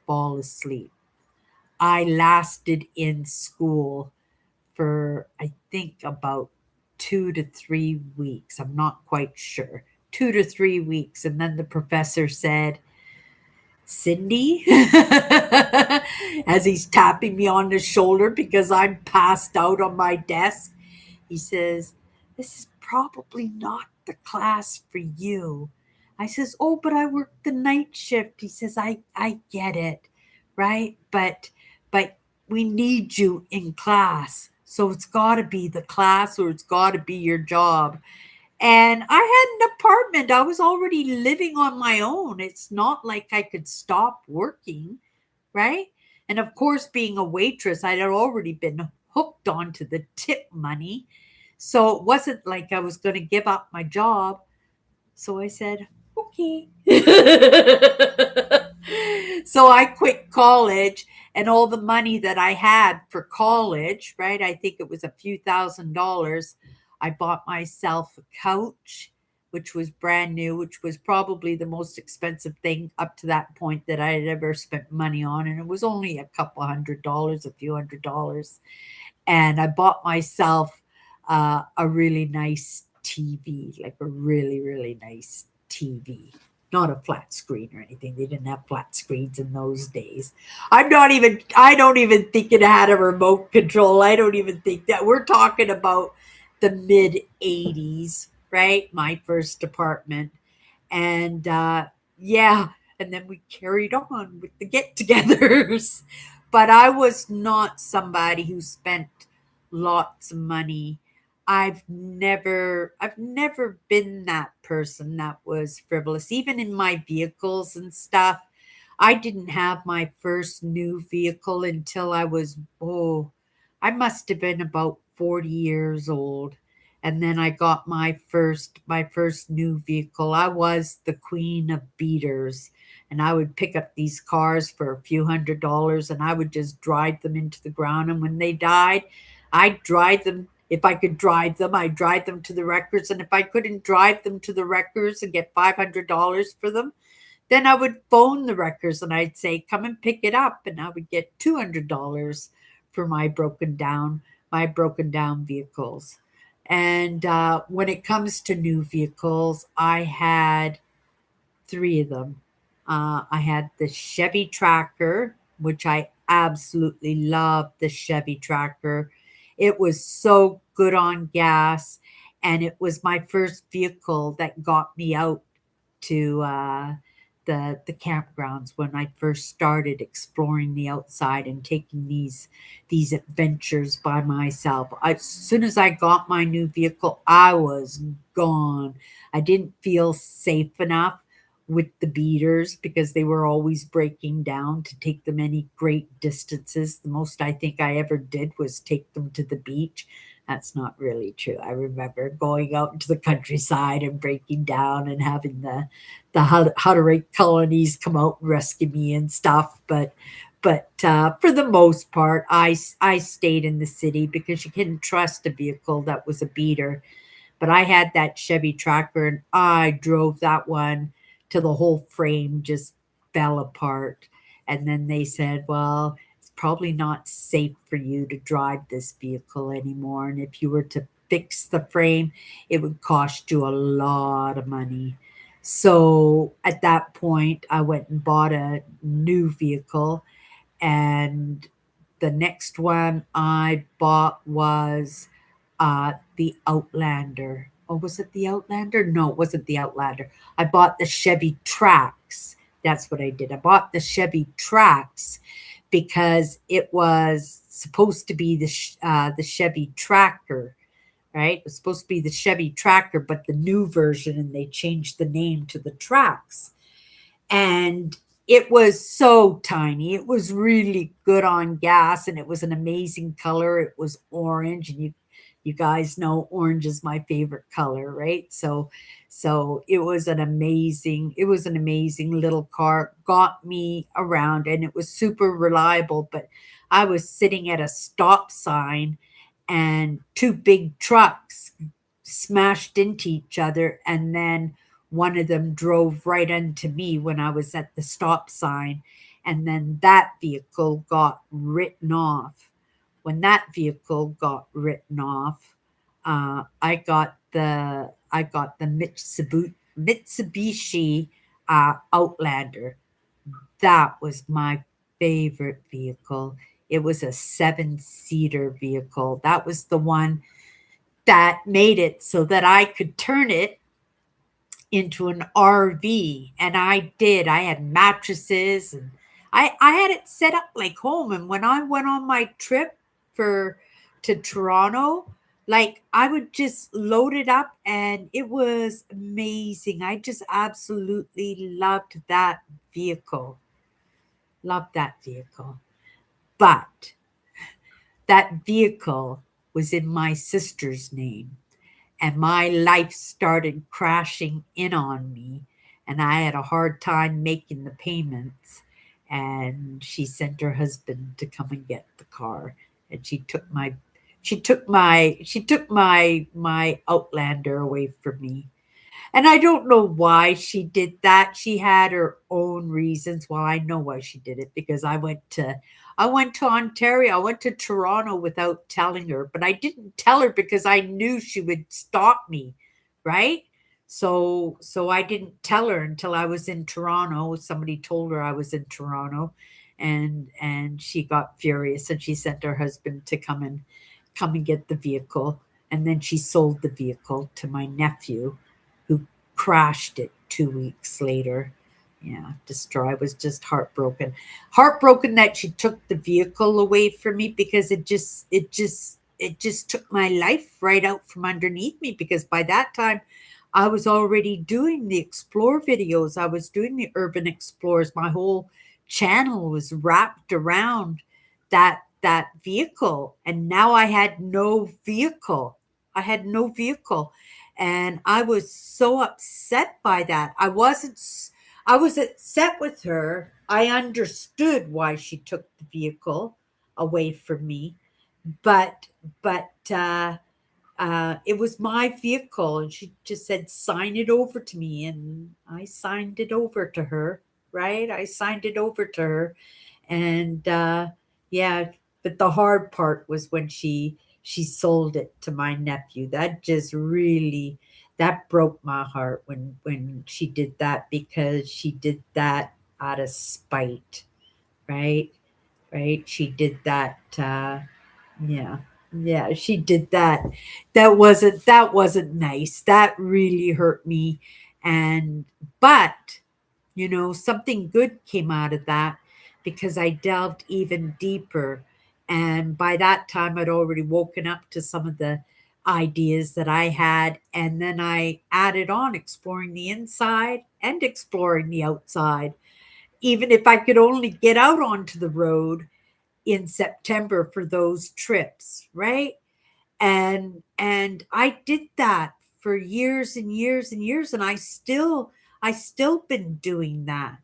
fall asleep. I lasted in school for, I think, about 2 to 3 weeks. I'm not quite sure. 2 to 3 weeks. And then the professor said, "Cindy," as he's tapping me on the shoulder because I'm passed out on my desk, he says, "This is probably not the class for you." I says, "Oh, but I work the night shift." He says, I get it, right? But we need you in class. So it's got to be the class, or it's got to be your job. And I had an apartment. I was already living on my own. It's not like I could stop working, right? And of course, being a waitress, I had already been hooked onto the tip money. So it wasn't like I was going to give up my job. So I said, okay. So I quit college, and all the money that I had for college, right? I think it was a few $1,000s. I bought myself a couch, which was brand new, which was probably the most expensive thing up to that point that I had ever spent money on. And it was only a couple $100s, a few $100s. And I bought myself a really nice TV, like a really, really nice TV. Not a flat screen or anything. They didn't have flat screens in those days. I don't even think it had a remote control. I don't even think that. We're talking about the mid 80s, right? My first apartment. And yeah, and then we carried on with the get togethers. But I was not somebody who spent lots of money. I've never been that person that was frivolous, even in my vehicles and stuff. I didn't have my first new vehicle until I must have been about 40 years old. And then I got my first new vehicle. I was the queen of beaters, and I would pick up these cars for a few $100s, and I would just drive them into the ground, and when they died, I'd drive them. If I could drive them, I'd drive them to the wreckers, and if I couldn't drive them to the wreckers and get $500 for them, then I would phone the wreckers and I'd say, "Come and pick it up," and I would get $200 for my broken down vehicles. And when it comes to new vehicles, I had three of them. I had the Chevy Tracker, which I absolutely loved the Chevy Tracker. It was so good on gas, and it was my first vehicle that got me out to the campgrounds when I first started exploring the outside and taking these adventures by myself. As soon as I got my new vehicle, I was gone. I didn't feel safe enough with the beaters because they were always breaking down to take them any great distances. The most I think I ever did was take them to the beach. That's not really true. I remember going out into the countryside and breaking down and having the how to rate colonies come out and rescue me and stuff. But for the most part, I stayed in the city because you couldn't trust a vehicle that was a beater. But I had that Chevy Tracker, and I drove that one till the whole frame just fell apart. And then they said, "Well, it's probably not safe for you to drive this vehicle anymore. And if you were to fix the frame, it would cost you a lot of money." So at that point, I went and bought a new vehicle, and the next one I bought was the Outlander. Oh, was it the Outlander? No, it wasn't the Outlander. I bought the Chevy Trax. That's what I did. I bought the Chevy Trax because it was supposed to be the Chevy Tracker, right? It was supposed to be the Chevy Tracker, but the new version, and they changed the name to the Trax. And it was so tiny. It was really good on gas, and it was an amazing color. It was orange, and you guys know orange is my favorite color, right? So it was an amazing little car. Got me around, and it was super reliable. But I was sitting at a stop sign, and two big trucks smashed into each other, and then one of them drove right into me when I was at the stop sign, and then that vehicle got written off. When that vehicle got written off, I got the Mitsubishi Outlander. That was my favorite vehicle. It was a seven-seater vehicle. That was the one that made it so that I could turn it into an RV, and I did. I had mattresses, and I had it set up like home. And when I went on my trip for to Toronto, like I would just load it up, and it was amazing. I just absolutely loved that vehicle. Loved that vehicle. But that vehicle was in my sister's name, and my life started crashing in on me, and I had a hard time making the payments. And she sent her husband to come and get the car, and she took my Outlander away from me. And I don't know why she did that. She had her own reasons. Well, I know why she did it because I went to Ontario. I went to Toronto without telling her, but I didn't tell her because I knew she would stop me, right? So I didn't tell her until I was in Toronto. Somebody told her I was in Toronto, and she got furious, and she sent her husband to come and get the vehicle, and then she sold the vehicle to my nephew, who crashed it 2 weeks later. Yeah, destroy. I was just heartbroken. Heartbroken that she took the vehicle away from me because it just it just took my life right out from underneath me, because by that time I was already doing the explore videos. I was doing the urban explores. My whole channel was wrapped around that vehicle, and now I had no vehicle. I had no vehicle, and I was so upset by that. I was upset with her. I understood why she took the vehicle away from me, but it was my vehicle, and she just said, "Sign it over to me," and I signed it over to her. Right? I signed it over to her, and yeah. But the hard part was when she sold it to my nephew. That just really, that broke my heart when she did that, because she did that out of spite. Right? Right? She did that. Yeah. Yeah, she did that. That wasn't nice. That really hurt me. And but, something good came out of that, because I delved even deeper, and by that time I'd already woken up to some of the ideas that I had, and then I added on exploring the inside and exploring the outside. Even if I could only get out onto the road in September for those trips, right? And I did that for years and years and years, and I still been doing that.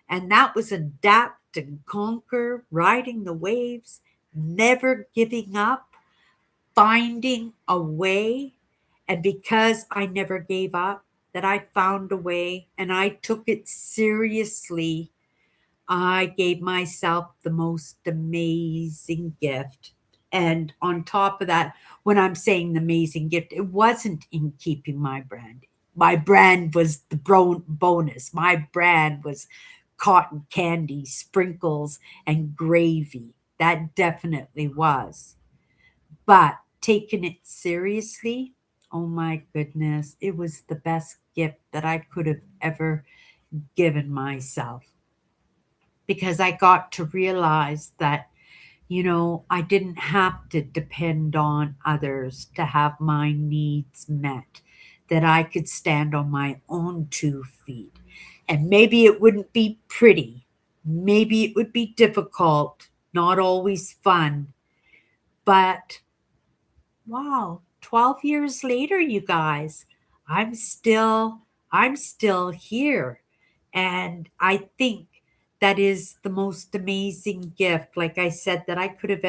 And that was adapt and conquer, riding the waves, never giving up, finding a way. And because I never gave up, that I found a way and I took it seriously, I gave myself the most amazing gift. And on top of that, when I'm saying the amazing gift, it wasn't in keeping my brand. My brand was the bonus. My brand was cotton candy, sprinkles, and gravy. That definitely was. But taking it seriously, oh my goodness, it was the best gift that I could have ever given myself, because I got to realize that, I didn't have to depend on others to have my needs met, that I could stand on my own 2 feet. And maybe it wouldn't be pretty, maybe it would be difficult, not always fun, but wow, 12 years later, you guys, I'm still I'm still here. And I think that is the most amazing gift, like I said, that I could have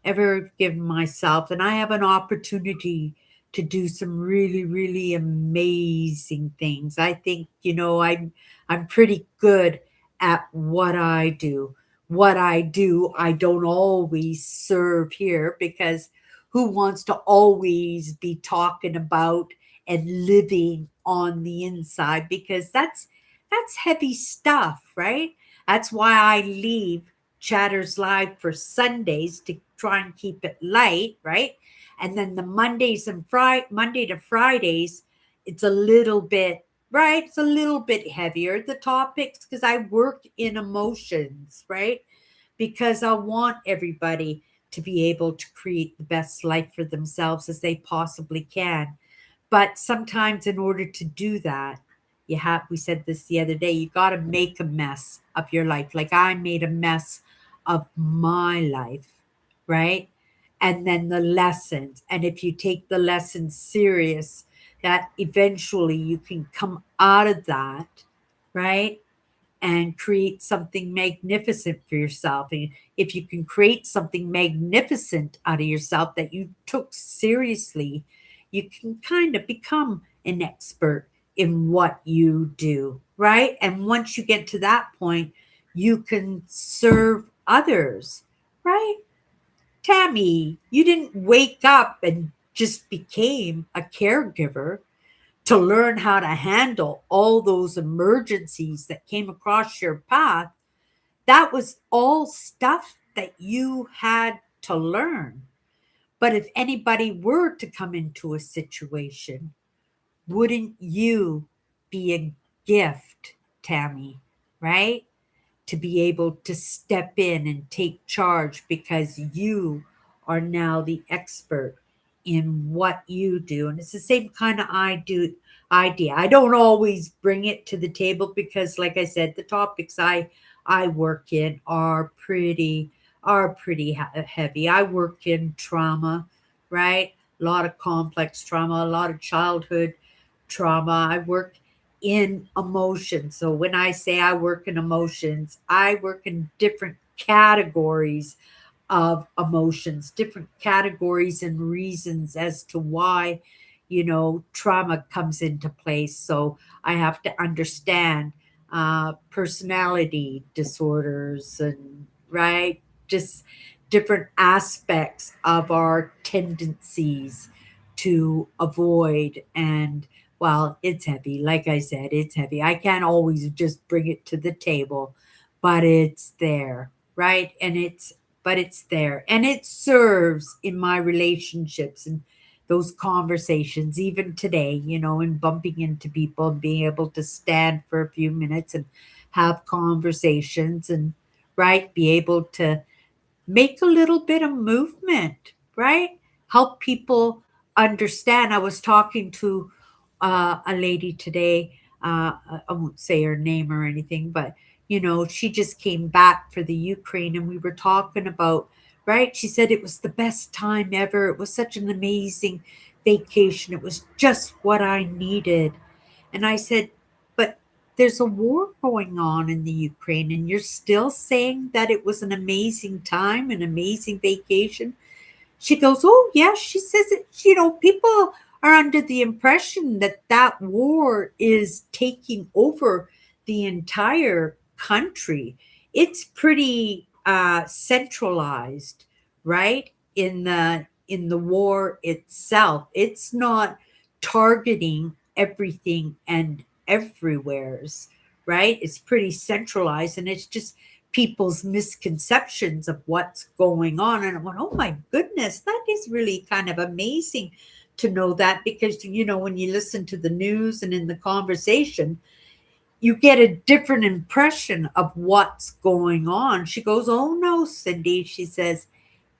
ever given myself. And I have an opportunity to do some really, really amazing things. I think, I'm pretty good at what I do. What I do, I don't always serve here, because who wants to always be talking about and living on the inside, because that's heavy stuff, right? That's why I leave Chatters Live for Sundays to try and keep it light, right? And then the Monday to Fridays, it's a little bit, right? It's a little bit heavier, the topics, because I work in emotions, right? Because I want everybody to be able to create the best life for themselves as they possibly can. But sometimes, in order to do that, we said this the other day, you got to make a mess of your life. Like I made a mess of my life, right? And then the lessons. And if you take the lessons serious, that eventually you can come out of that, right? And create something magnificent for yourself. And if you can create something magnificent out of yourself that you took seriously, you can kind of become an expert in what you do, right? And once you get to that point, you can serve others, right? Tammy, you didn't wake up and just became a caregiver to learn how to handle all those emergencies that came across your path. That was all stuff that you had to learn. But if anybody were to come into a situation, wouldn't you be a gift, Tammy, right? To be able to step in and take charge, because you are now the expert in what you do. And it's the same kind of idea. I don't always bring it to the table because, like I said, the topics I work in are pretty heavy. I work in trauma, right? A lot of complex trauma, a lot of childhood trauma. I work in emotions. So when I say I work in emotions, I work in different categories of emotions, different categories and reasons as to why, trauma comes into place. So I have to understand personality disorders and, right, just different aspects of our tendencies to avoid. And well, it's heavy. Like I said, it's heavy. I can't always just bring it to the table, but it's there, right? But it's there, and it serves in my relationships and those conversations even today, and bumping into people and being able to stand for a few minutes and have conversations and, right, be able to make a little bit of movement, right? Help people understand. I was talking to a lady today. I won't say her name or anything, but she just came back for the Ukraine, and we were talking about, right? She said it was the best time ever. It was such an amazing vacation. It was just what I needed. And I said, but there's a war going on in the Ukraine, and you're still saying that it was an amazing time, an amazing vacation? She goes, oh, yeah. She says, people are under the impression that that war is taking over the entire country. It's pretty centralized, right? In the war itself, it's not targeting everything and everywheres, right? It's pretty centralized, and it's just people's misconceptions of what's going on. And I went, oh my goodness, that is really kind of amazing to know that, because, when you listen to the news and in the conversation, you get a different impression of what's going on. She goes, oh no, Cindy, she says,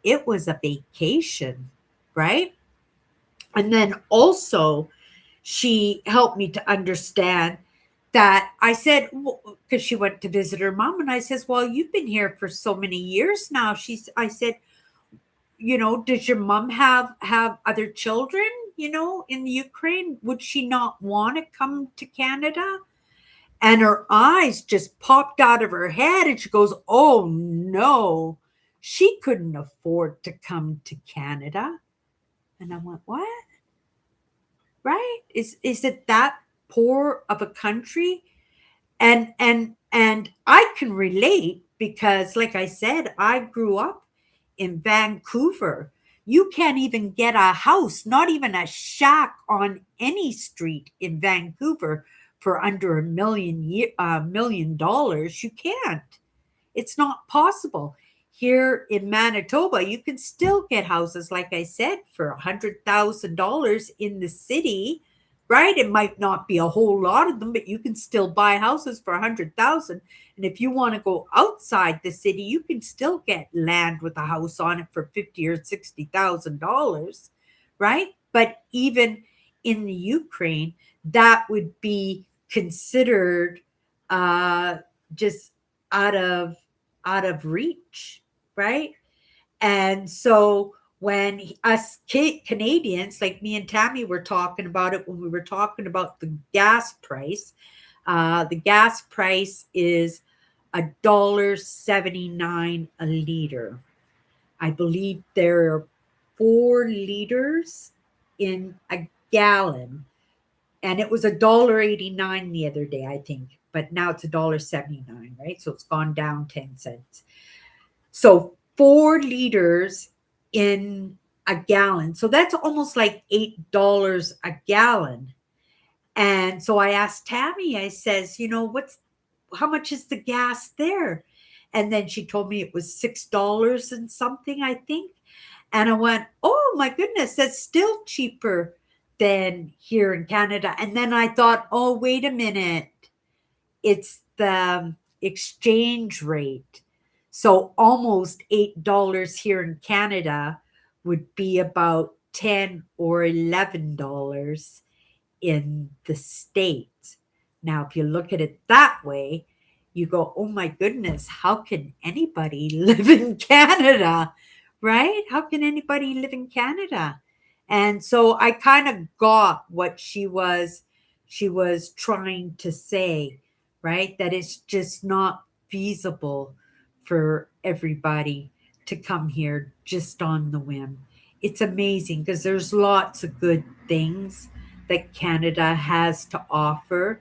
it was a vacation, right? And then also, she helped me to understand that I said, because she went to visit her mom, and I says, well, you've been here for so many years now. I said, does your mom have other children, in the Ukraine? Would she not want to come to Canada? And her eyes just popped out of her head, and she goes, oh no, she couldn't afford to come to Canada. And I went, what? Right? Is it that poor of a country? And I can relate because, like I said, I grew up in Vancouver. You can't even get a house, not even a shack on any street in Vancouver for under $1 million. You can't. It's not possible. Here in Manitoba, you can still get houses, like I said, for $100,000 in the city, right? It might not be a whole lot of them, but you can still buy houses for 100,000. And if you want to go outside the city, you can still get land with a house on it for 50 or $60,000, right? But even in the Ukraine, that would be considered uh, just out of reach, right? And so when us Canadians, like me and Tammy, were talking about it when we were talking about the gas price. The gas price is $1.79 a liter. I believe there are 4 liters in a gallon, and it was $1.89 the other day, I think, but now it's $1.79, right? So it's gone down 10 cents. So 4 liters in a gallon. So that's almost like $8 a gallon. And so I asked Tammy, I says, how much is the gas there? And then she told me it was $6 and something, I think. And I went, oh my goodness, that's still cheaper than here in Canada. And then I thought, oh, wait a minute. It's the exchange rate. So almost $8 here in Canada would be about 10 or $11 in the States. Now, if you look at it that way, you go, oh my goodness, how can anybody live in Canada? Right? How can anybody live in Canada? And so I kind of got what she was trying to say, right? That it's just not feasible for everybody to come here just on the whim. It's amazing because there's lots of good things that Canada has to offer.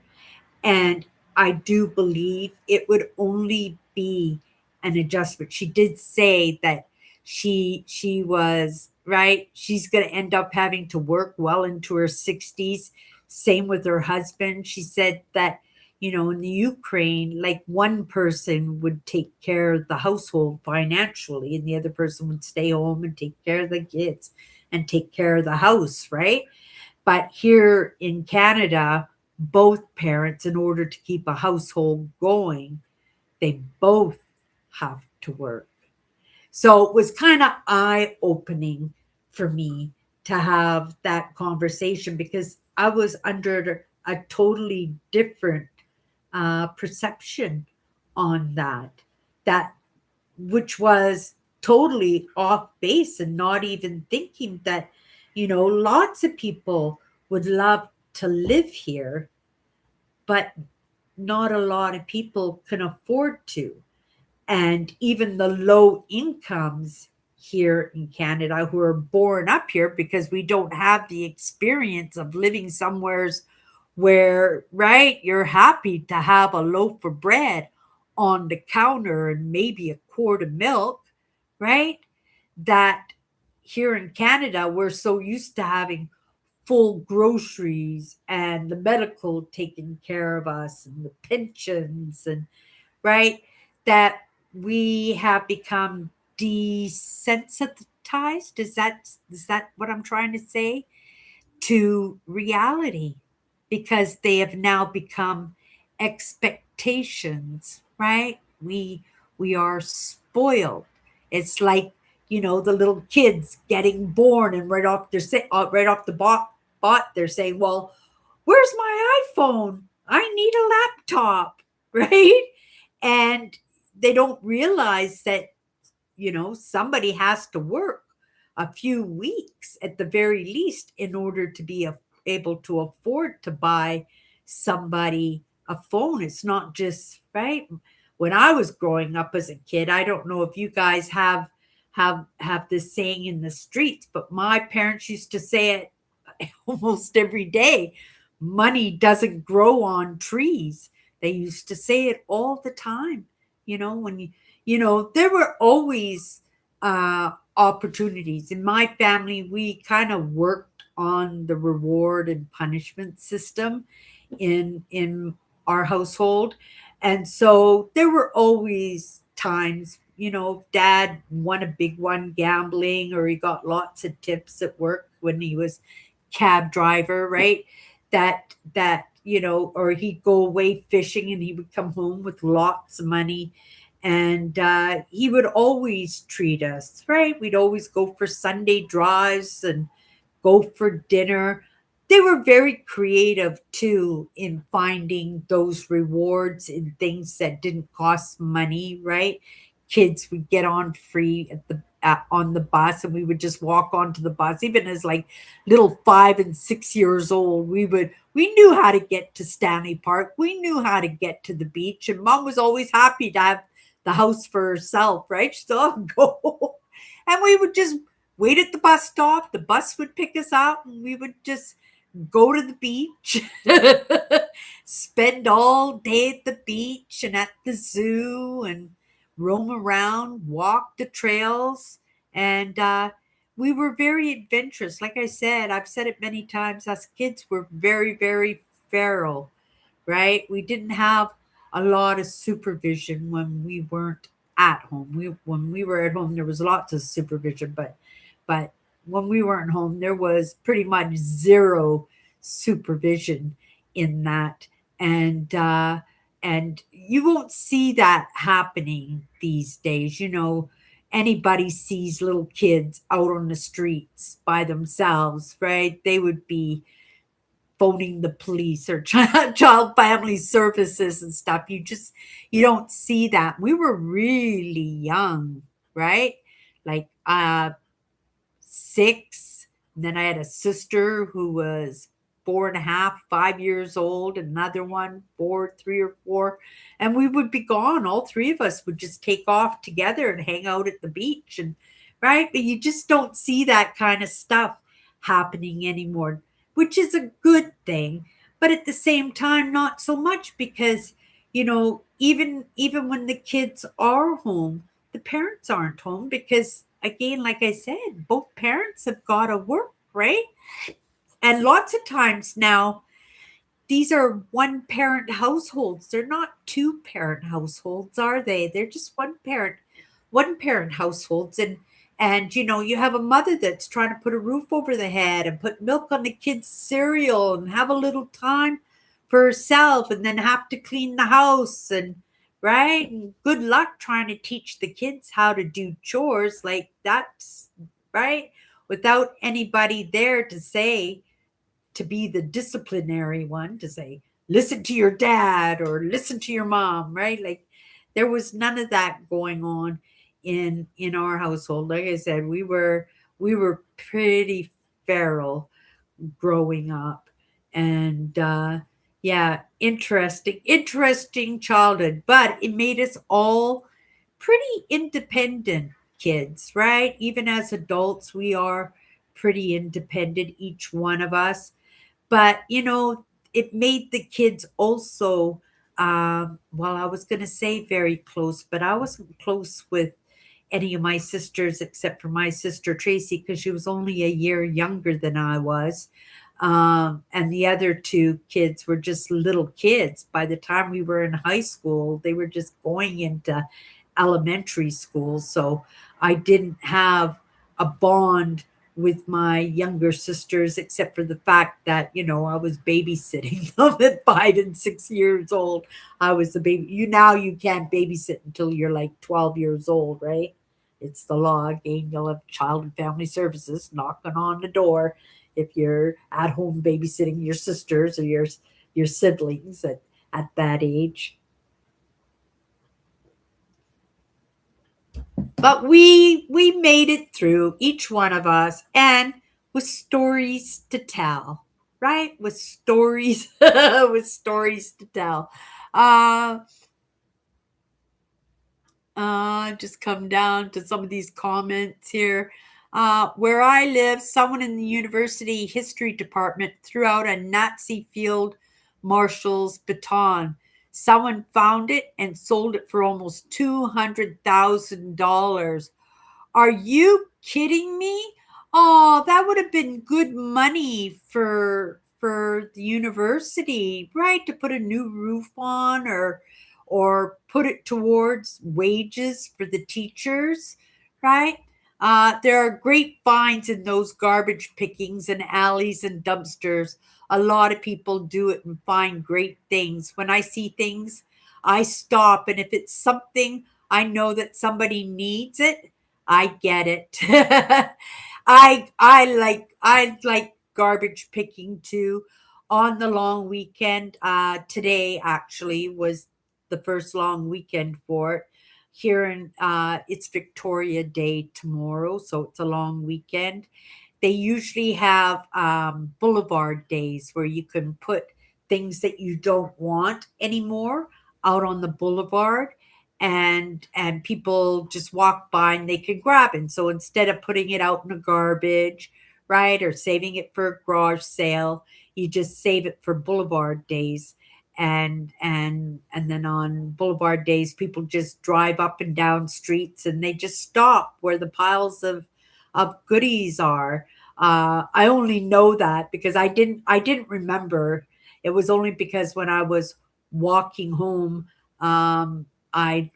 And I do believe it would only be an adjustment. She did say that she was right. She's going to end up having to work well into her 60s. Same with her husband. She said that in the Ukraine, like one person would take care of the household financially, and the other person would stay home and take care of the kids and take care of the house, right? But here in Canada, both parents, in order to keep a household going, they both have to work. So it was kind of eye opening for me to have that conversation because I was under a totally different perception on that which was totally off base and not even thinking that, lots of people would love to live here, but not a lot of people can afford to. And even the low incomes here in Canada who are born up here because we don't have the experience of living somewheres where, right, you're happy to have a loaf of bread on the counter and maybe a quart of milk, right? That here in Canada, we're so used to having full groceries and the medical taking care of us and the pensions and right that we have become desensitized. Is that what I'm trying to say? To reality because they have now become expectations, right? We are spoiled. It's like, the little kids getting born and right off the bot they're saying, "Well, where's my iPhone? I need a laptop." Right? And they don't realize that somebody has to work a few weeks at the very least in order to be able to afford to buy somebody a phone. It's not just right. When I was growing up as a kid, I don't know if you guys have this saying in the streets, but my parents used to say it almost every day. Money doesn't grow on trees. They used to say it all the time. When there were always opportunities. In my family, we kind of worked on the reward and punishment system in our household. And so there were always times, dad won a big one gambling or he got lots of tips at work when he was cab driver, right? Or he'd go away fishing and he would come home with lots of money. And he would always treat us, right? We'd always go for Sunday drives and go for dinner. They were very creative too in finding those rewards in things that didn't cost money, right? Kids would get on free on the bus, and we would just walk onto the bus. Even as like little 5 and 6 years old, we knew how to get to Stanley Park. We knew how to get to the beach, and Mom was always happy to have the house for herself, right? She'd still go, and we would just wait at the bus stop. The bus would pick us up, and we would just go to the beach, spend all day at the beach and at the zoo and roam around, walk the trails. And we were very adventurous. Like I said, I've said it many times, us kids were very, very feral, right? We didn't have a lot of supervision when we weren't at home. When we were at home, there was lots of supervision, but when we weren't home, there was pretty much zero supervision in that. And you won't see that happening these days. anybody sees little kids out on the streets by themselves, right? They would be phoning the police or child family services and stuff. You don't see that. We were really young, right? Like 6. And then I had a sister who was 4.5, 5 years old, another one, 4, 3 or 4. And we would be gone. All three of us would just take off together and hang out at the beach. And right. But you just don't see that kind of stuff happening anymore, which is a good thing. But at the same time, not so much because, even when the kids are home, the parents aren't home because, again, like I said, both parents have got to work, right? And lots of times now, these are one parent households. They're not two parent households, are they? They're just one parent households. And you have a mother that's trying to put a roof over the head and put milk on the kids' cereal and have a little time for herself and then have to clean the house and right? And good luck trying to teach the kids how to do chores like that's right without anybody there to be the disciplinary one to say, listen to your dad or listen to your mom, right? Like there was none of that going on in our household. Like I said, we were pretty feral growing up. And yeah, interesting childhood, but it made us all pretty independent kids, right? Even as adults, we are pretty independent, each one of us. But, it made the kids also, well, I was going to say very close, but I wasn't close with any of my sisters except for my sister Tracy because she was only a year younger than I was. And the other two kids were just little kids. By the time we were in high school, they were just going into elementary school. So I didn't have a bond with my younger sisters, except for the fact that, I was babysitting them at 5 and 6 years old. I was the baby. You can't babysit until you're like 12 years old, right? It's the law. Again, you'll have child and family services knocking on the door if you're at home babysitting your sisters or your siblings at that age. But we made it through, each one of us, and with stories to tell, right? With stories, with stories to tell. Uh, just come down to some of these comments here. Where I live, someone in the university history department threw out a Nazi field marshal's baton. Someone found it and sold it for almost $200,000. Are you kidding me? Oh, that would have been good money for the university, right? To put a new roof on or put it towards wages for the teachers, right? There are great finds in those garbage pickings and alleys and dumpsters. A lot of people do it and find great things. When I see things, I stop, and if it's something I know that somebody needs it, I get it. I like garbage picking too. On the long weekend, today actually was the first long weekend for it. Here in it's Victoria Day tomorrow, so it's a long weekend. They usually have boulevard days where you can put things that you don't want anymore out on the boulevard, and people just walk by and they can grab it. And so instead of putting it out in the garbage, right, or saving it for a garage sale, you just save it for boulevard days. And then on boulevard days, people just drive up and down streets and they just stop where the piles of goodies are. I only know that because I didn't remember. It was only because when I was walking home, I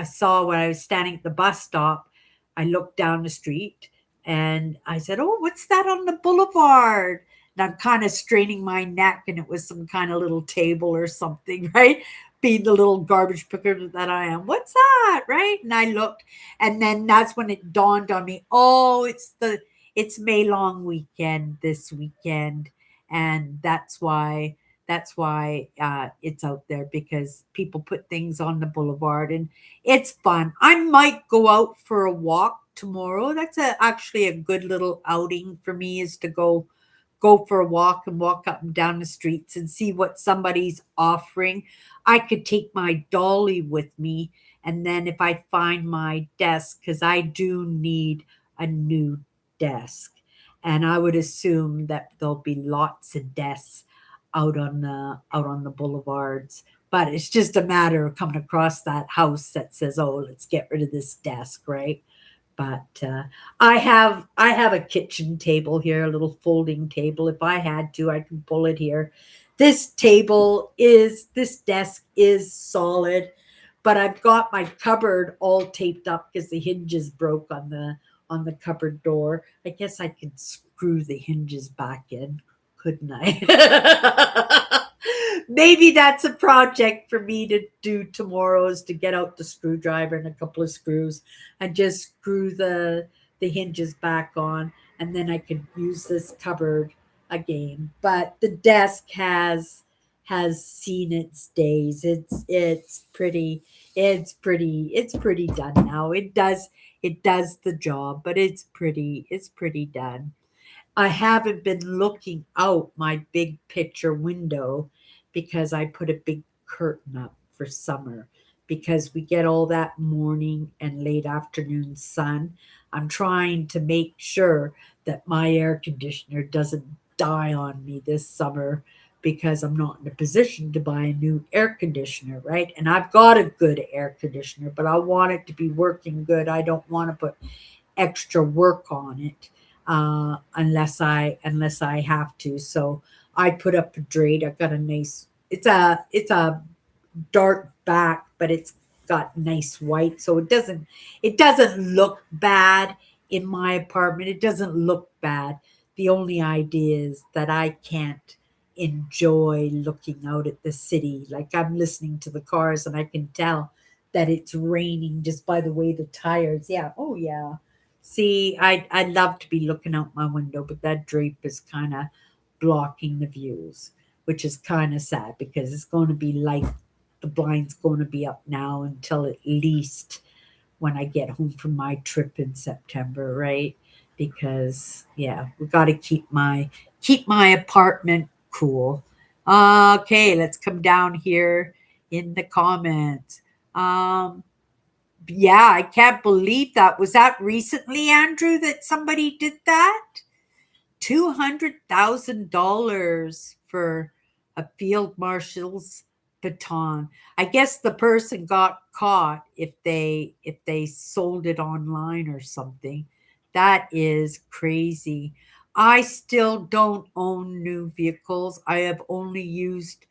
saw when I was standing at the bus stop, I looked down the street and I said, "Oh, what's that on the boulevard?" And I'm kind of straining my neck, and it was some kind of little table or something, right? being the little garbage picker that I am. What's that? Right? And I looked, and then that's when it dawned on me. Oh, it's May long weekend this weekend, and that's why it's out there because people put things on the boulevard and it's fun. I might go out for a walk tomorrow. That's actually a good little outing for me is to go for a walk and walk up and down the streets and see what somebody's offering. I could take my dolly with me, and then if I find my desk, because I do need a new desk, and I would assume that there'll be lots of desks out on the boulevards. But it's just a matter of coming across that house that says, "Oh, let's get rid of this desk," right? But I have a kitchen table here, a little folding table. If I had to, I can pull it here. This desk is solid, but I've got my cupboard all taped up because the hinges broke on the cupboard door. I guess I could screw the hinges back in, couldn't I? Maybe that's a project for me to do tomorrow is to get out the screwdriver and a couple of screws and just screw the hinges back on, and then I could use this cupboard again. But the desk has seen its days. It's pretty done now. It does the job, but it's pretty done. I haven't been looking out my big picture window because I put a big curtain up for summer because we get all that morning and late afternoon sun. I'm trying to make sure that my air conditioner doesn't die on me this summer because I'm not in a position to buy a new air conditioner, right? And I've got a good air conditioner, but I want it to be working good. I don't want to put extra work on it unless I have to. So I put up a drape. I've got a nice. It's a dark back, but it's got nice white, so it doesn't look bad in my apartment. It doesn't look bad. The only idea is that I can't enjoy looking out at the city. Like I'm listening to the cars and I can tell that it's raining just by the way the tires. Yeah. Oh yeah. See, I'd love to be looking out my window, but that drape is kind of blocking the views, which is kind of sad because it's going to be light. The blind's going to be up now until at least when I get home from my trip in September, right? Because yeah, we got to keep my apartment cool. Okay, let's come down here in the comments. Um, yeah, I can't believe that. Was that recently, Andrew, that somebody did that? $200,000 for a field marshal's baton. I guess the person got caught if they sold it online or something. That is crazy. I still don't own new vehicles. I have only used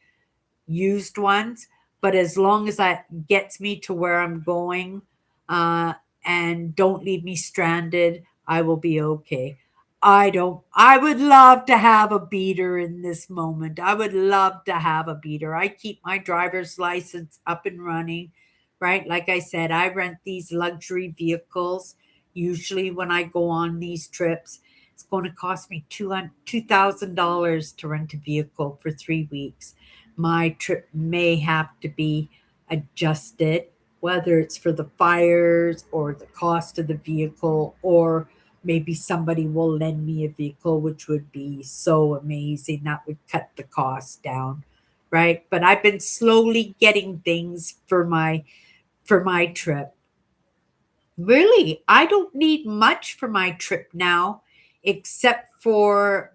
ones, but as long as that gets me to where I'm going, uh, and don't leave me stranded, I will be okay. I would love to have a beater in this moment. I would love to have a beater. I keep my driver's license up and running, right? Like I said, I rent these luxury vehicles. Usually when I go on these trips, it's going to cost me $2,000 to rent a vehicle for 3 weeks. My trip may have to be adjusted, whether it's for the fires or the cost of the vehicle, or maybe somebody will lend me a vehicle, which would be so amazing. That would cut the cost down, right? But I've been slowly getting things for my trip. Really, I don't need much for my trip now, except for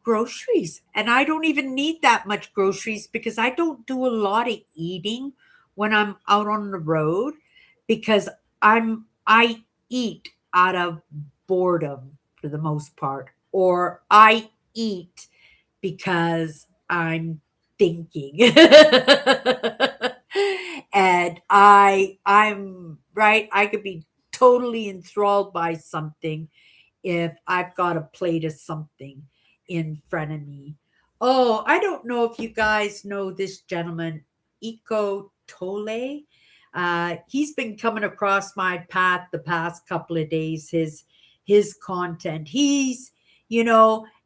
groceries. And I don't even need that much groceries because I don't do a lot of eating when I'm out on the road because I eat out of boredom for the most part, or I eat because I'm thinking. And I'm right, I could be totally enthralled by something if I've got a plate of something in front of me. Oh, I don't know if you guys know this gentleman. Eco Tole. He's been coming across my path the past couple of days. His content.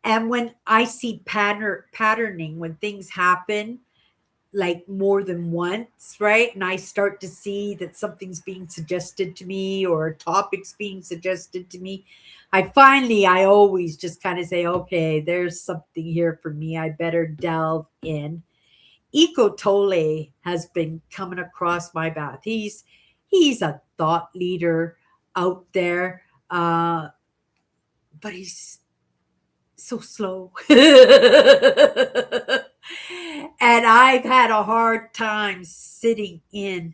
And when I see patterning, when things happen like more than once, right? And I start to see that something's being suggested to me or a topic's being suggested to me. I always just kind of say, okay, there's something here for me. I better delve in. Eco Tole has been coming across my path. He's a thought leader out there, but he's so slow. And I've had a hard time sitting in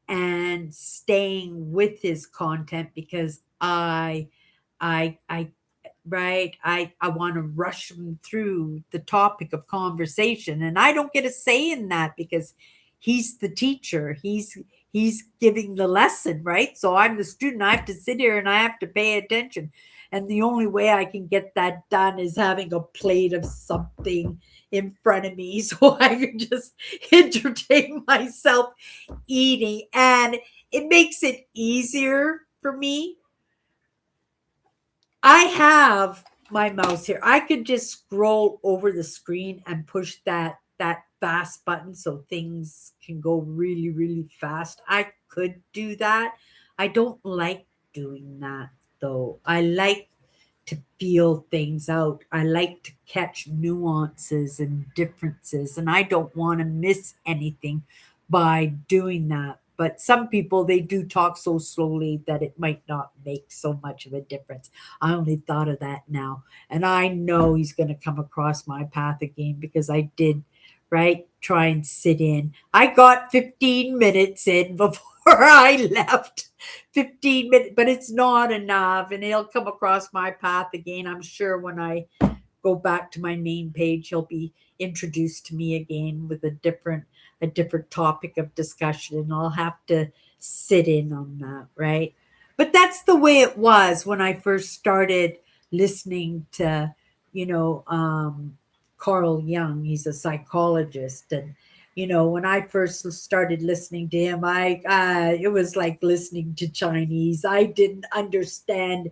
and staying with his content because I right, I want to rush him through the topic of conversation, and I don't get a say in that because he's the teacher. He's giving the lesson, right? So I'm the student. I have to sit here and I have to pay attention. And the only way I can get that done is having a plate of something in front of me so I can just entertain myself eating. And it makes it easier for me. I have my mouse here. I could just scroll over the screen and push that fast button so things can go really really fast. I could do that. I don't like doing that though. I like to feel things out. I like to catch nuances and differences, and I don't want to miss anything by doing that. But some people, they do talk so slowly that it might not make so much of a difference. I only thought of that now. And I know he's going to come across my path again because I did, right, try and sit in. I got 15 minutes in before I left. 15 minutes, but it's not enough. And he'll come across my path again. I'm sure when I go back to my main page, he'll be introduced to me again with a different topic of discussion. And I'll have to sit in on that, right? But that's the way it was when I first started listening to, you know, Carl Jung. He's a psychologist, and when I first started listening to him, I it was like listening to Chinese. I didn't understand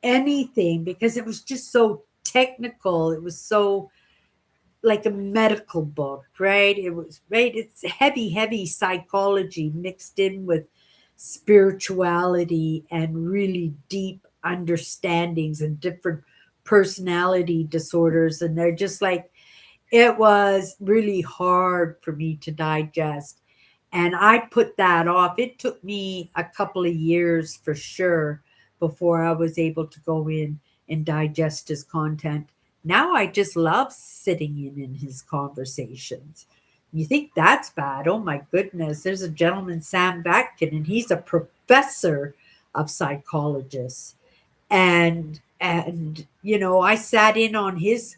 anything because it was just so technical. It was so like a medical book, right? It was right. It's heavy, heavy psychology mixed in with spirituality and really deep understandings and different personality disorders. And they're just like, it was really hard for me to digest. And I put that off. It took me a couple of years for sure before I was able to go in and digest his content. Now I just love sitting in his conversations. You think that's bad? Oh my goodness. There's a gentleman, Sam Batkin, and he's a professor of psychologists, and I sat in on his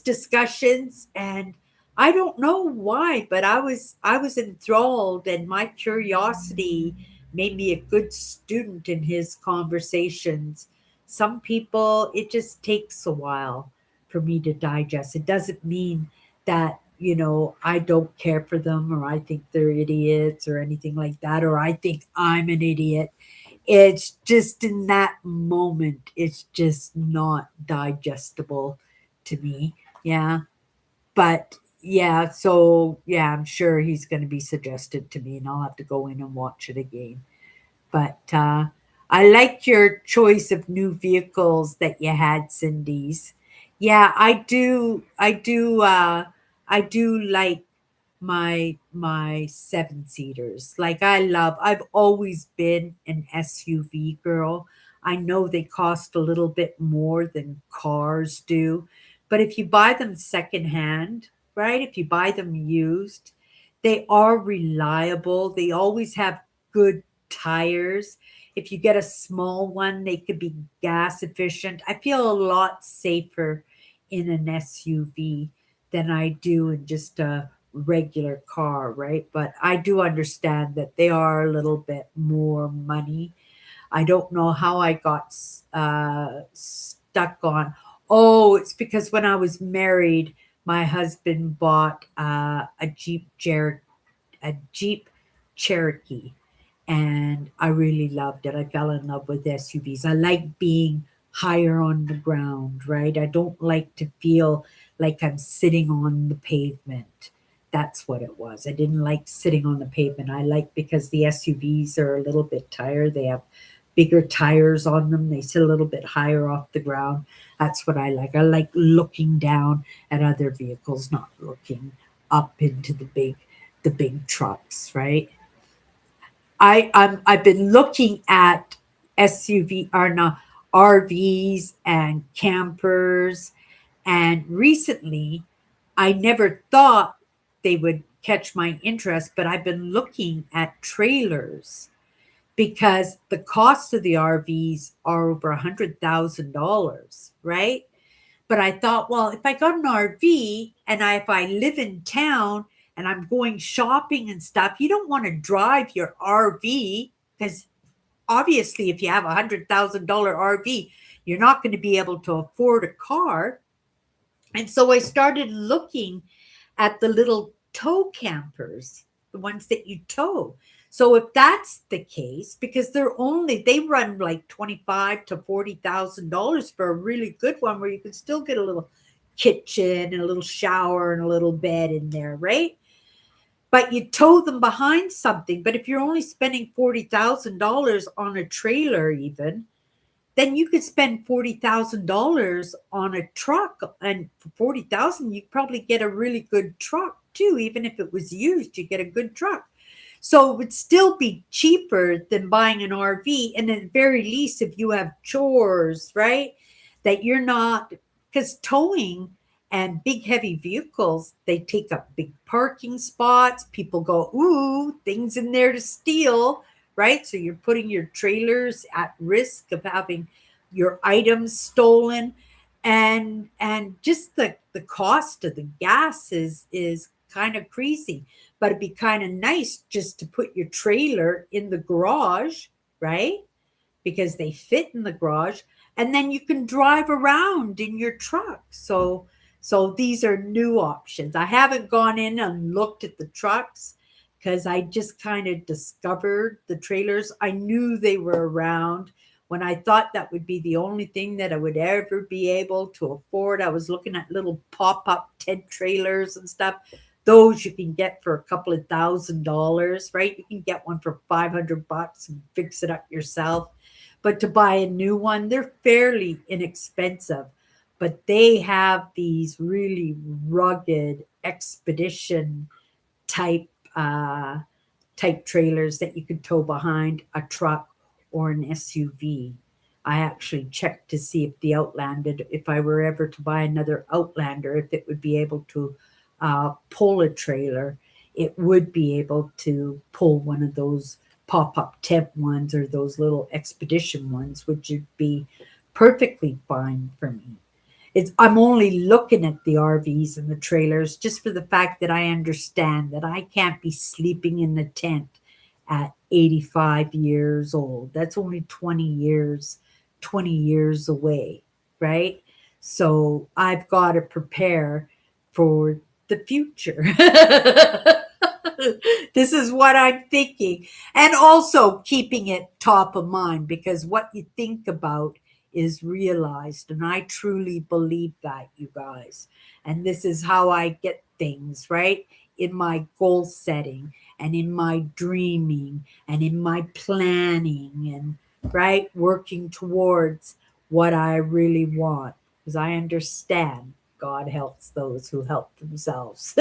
discussions, and I don't know why, but I was enthralled, and my curiosity made me a good student in his conversations. Some people, it just takes a while for me to digest. It doesn't mean that I don't care for them, or I think they're idiots or anything like that, or I think I'm an idiot. It's just in that moment, it's just not digestible to me. Yeah. But yeah, so yeah, I'm sure he's going to be suggested to me and I'll have to go in and watch it again. But I like your choice of new vehicles that you had, Cindy's. Yeah, I do like my seven seaters. Like I've always been an SUV girl. I know they cost a little bit more than cars do, but if you buy them secondhand, right? If you buy them used, they are reliable. They always have good tires. If you get a small one, they could be gas efficient. I feel a lot safer in an SUV than I do in just a regular car, right? But I do understand that they are a little bit more money. I don't know how I got stuck on. Oh, it's because when I was married, my husband bought a Jeep a Jeep Cherokee, and I really loved it. I fell in love with SUVs. I like being higher on the ground, right? I don't like to feel like I'm sitting on the pavement. That's what it was. I didn't like sitting on the pavement. I like because the SUVs are a little bit tighter. They have bigger tires on them. They sit a little bit higher off the ground. That's what I like. I like looking down at other vehicles, not looking up into the big trucks, right? I've been looking at SUV or no, RVs and campers, and recently I never thought they would catch my interest, but I've been looking at trailers because the cost of the RVs are over $100,000, right? But I thought, well, if I got an RV and if I live in town and I'm going shopping and stuff, you don't want to drive your RV because obviously, if you have $100,000 RV, you're not going to be able to afford a car. And so I started looking at the little tow campers, the ones that you tow. So if that's the case, because they run like 25 to $40,000 for a really good one where you can still get a little kitchen and a little shower and a little bed in there, right? But you tow them behind something. But if you're only spending $40,000 on a trailer, even, then you could spend $40,000 on a truck, and for 40,000 you probably get a really good truck too. Even if it was used, you get a good truck. So it would still be cheaper than buying an RV. And at the very least, if you have chores, right, that you're not, because towing and big heavy vehicles, they take up big parking spots. People go, ooh, things in there to steal, right? So you're putting your trailers at risk of having your items stolen. And just the cost of the gas is kind of crazy. But it'd be kind of nice just to put your trailer in the garage, right? Because they fit in the garage, and then you can drive around in your truck. So these are new options. I haven't gone in and looked at the trucks because I just kind of discovered the trailers. I knew they were around when I thought that would be the only thing that I would ever be able to afford. I was looking at little pop-up tent trailers and stuff. Those you can get for a couple of $1,000s, right? You can get one for $500 and fix it up yourself. But to buy a new one, they're fairly inexpensive. But they have these really rugged expedition type uh, type trailers that you could tow behind a truck or an SUV. I actually checked to see if the Outlander, if I were ever to buy another Outlander, if it would be able to pull a trailer. It would be able to pull one of those pop up tent ones or those little expedition ones, which would be perfectly fine for me. I'm only looking at the RVs and the trailers just for the fact that I understand that I can't be sleeping in the tent at 85 years old. That's only 20 years away, right? So I've got to prepare for the future. This is what I'm thinking. And also keeping it top of mind because what you think about is realized. And I truly believe that, you guys. And this is how I get things, right? In my goal setting and in my dreaming and in my planning and, right, working towards what I really want. Because I understand God helps those who help themselves.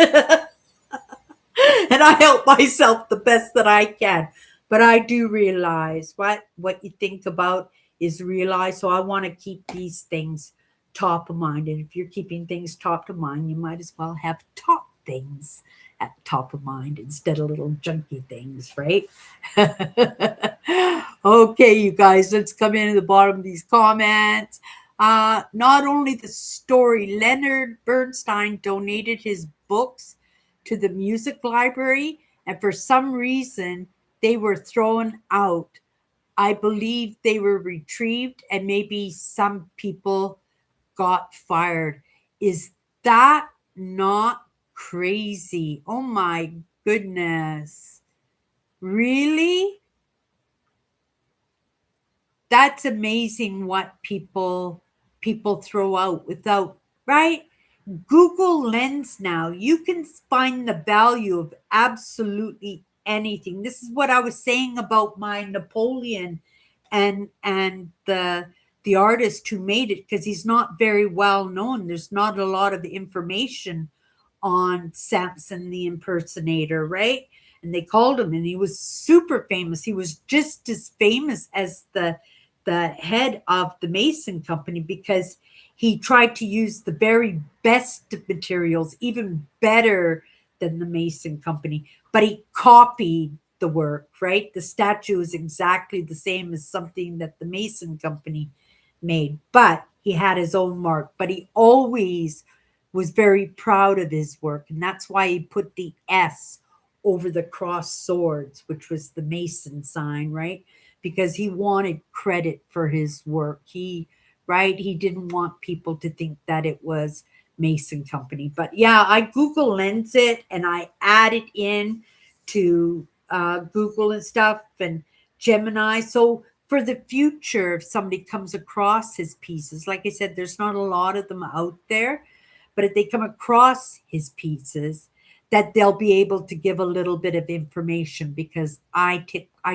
And I help myself the best that I can. But I do realize what you think about is realized. So I want to keep these things top of mind. And if you're keeping things top of mind, you might as well have top things at top of mind instead of little junky things, right? Okay, you guys, let's come in at the bottom of these comments. Not only the story, Leonard Bernstein donated his books to the music library, and for some reason, they were thrown out. I believe they were retrieved, and maybe some people got fired. Is that not crazy? Oh my goodness. Really? That's amazing what people throw out without, right? Google Lens now, you can find the value of absolutely anything. This is what I was saying about my Napoleon and the artist who made it, because he's not very well known. There's not a lot of information on Samson the impersonator, right? And they called him, and he was super famous. He was just as famous as the head of the Mason Company, because he tried to use the very best of materials, even better than the Mason Company, but he copied the work, right? The statue is exactly the same as something that the Mason Company made, but he had his own mark. But he always was very proud of his work, and that's why he put the S over the crossed swords, which was the Mason sign, right? Because he wanted credit for his work. He didn't want people to think that it was Mason Company. But yeah, I Google Lens it, and I add it in to Google and stuff and Gemini. So for the future, if somebody comes across his pieces, like I said, there's not a lot of them out there, but if they come across his pieces, that they'll be able to give a little bit of information, because I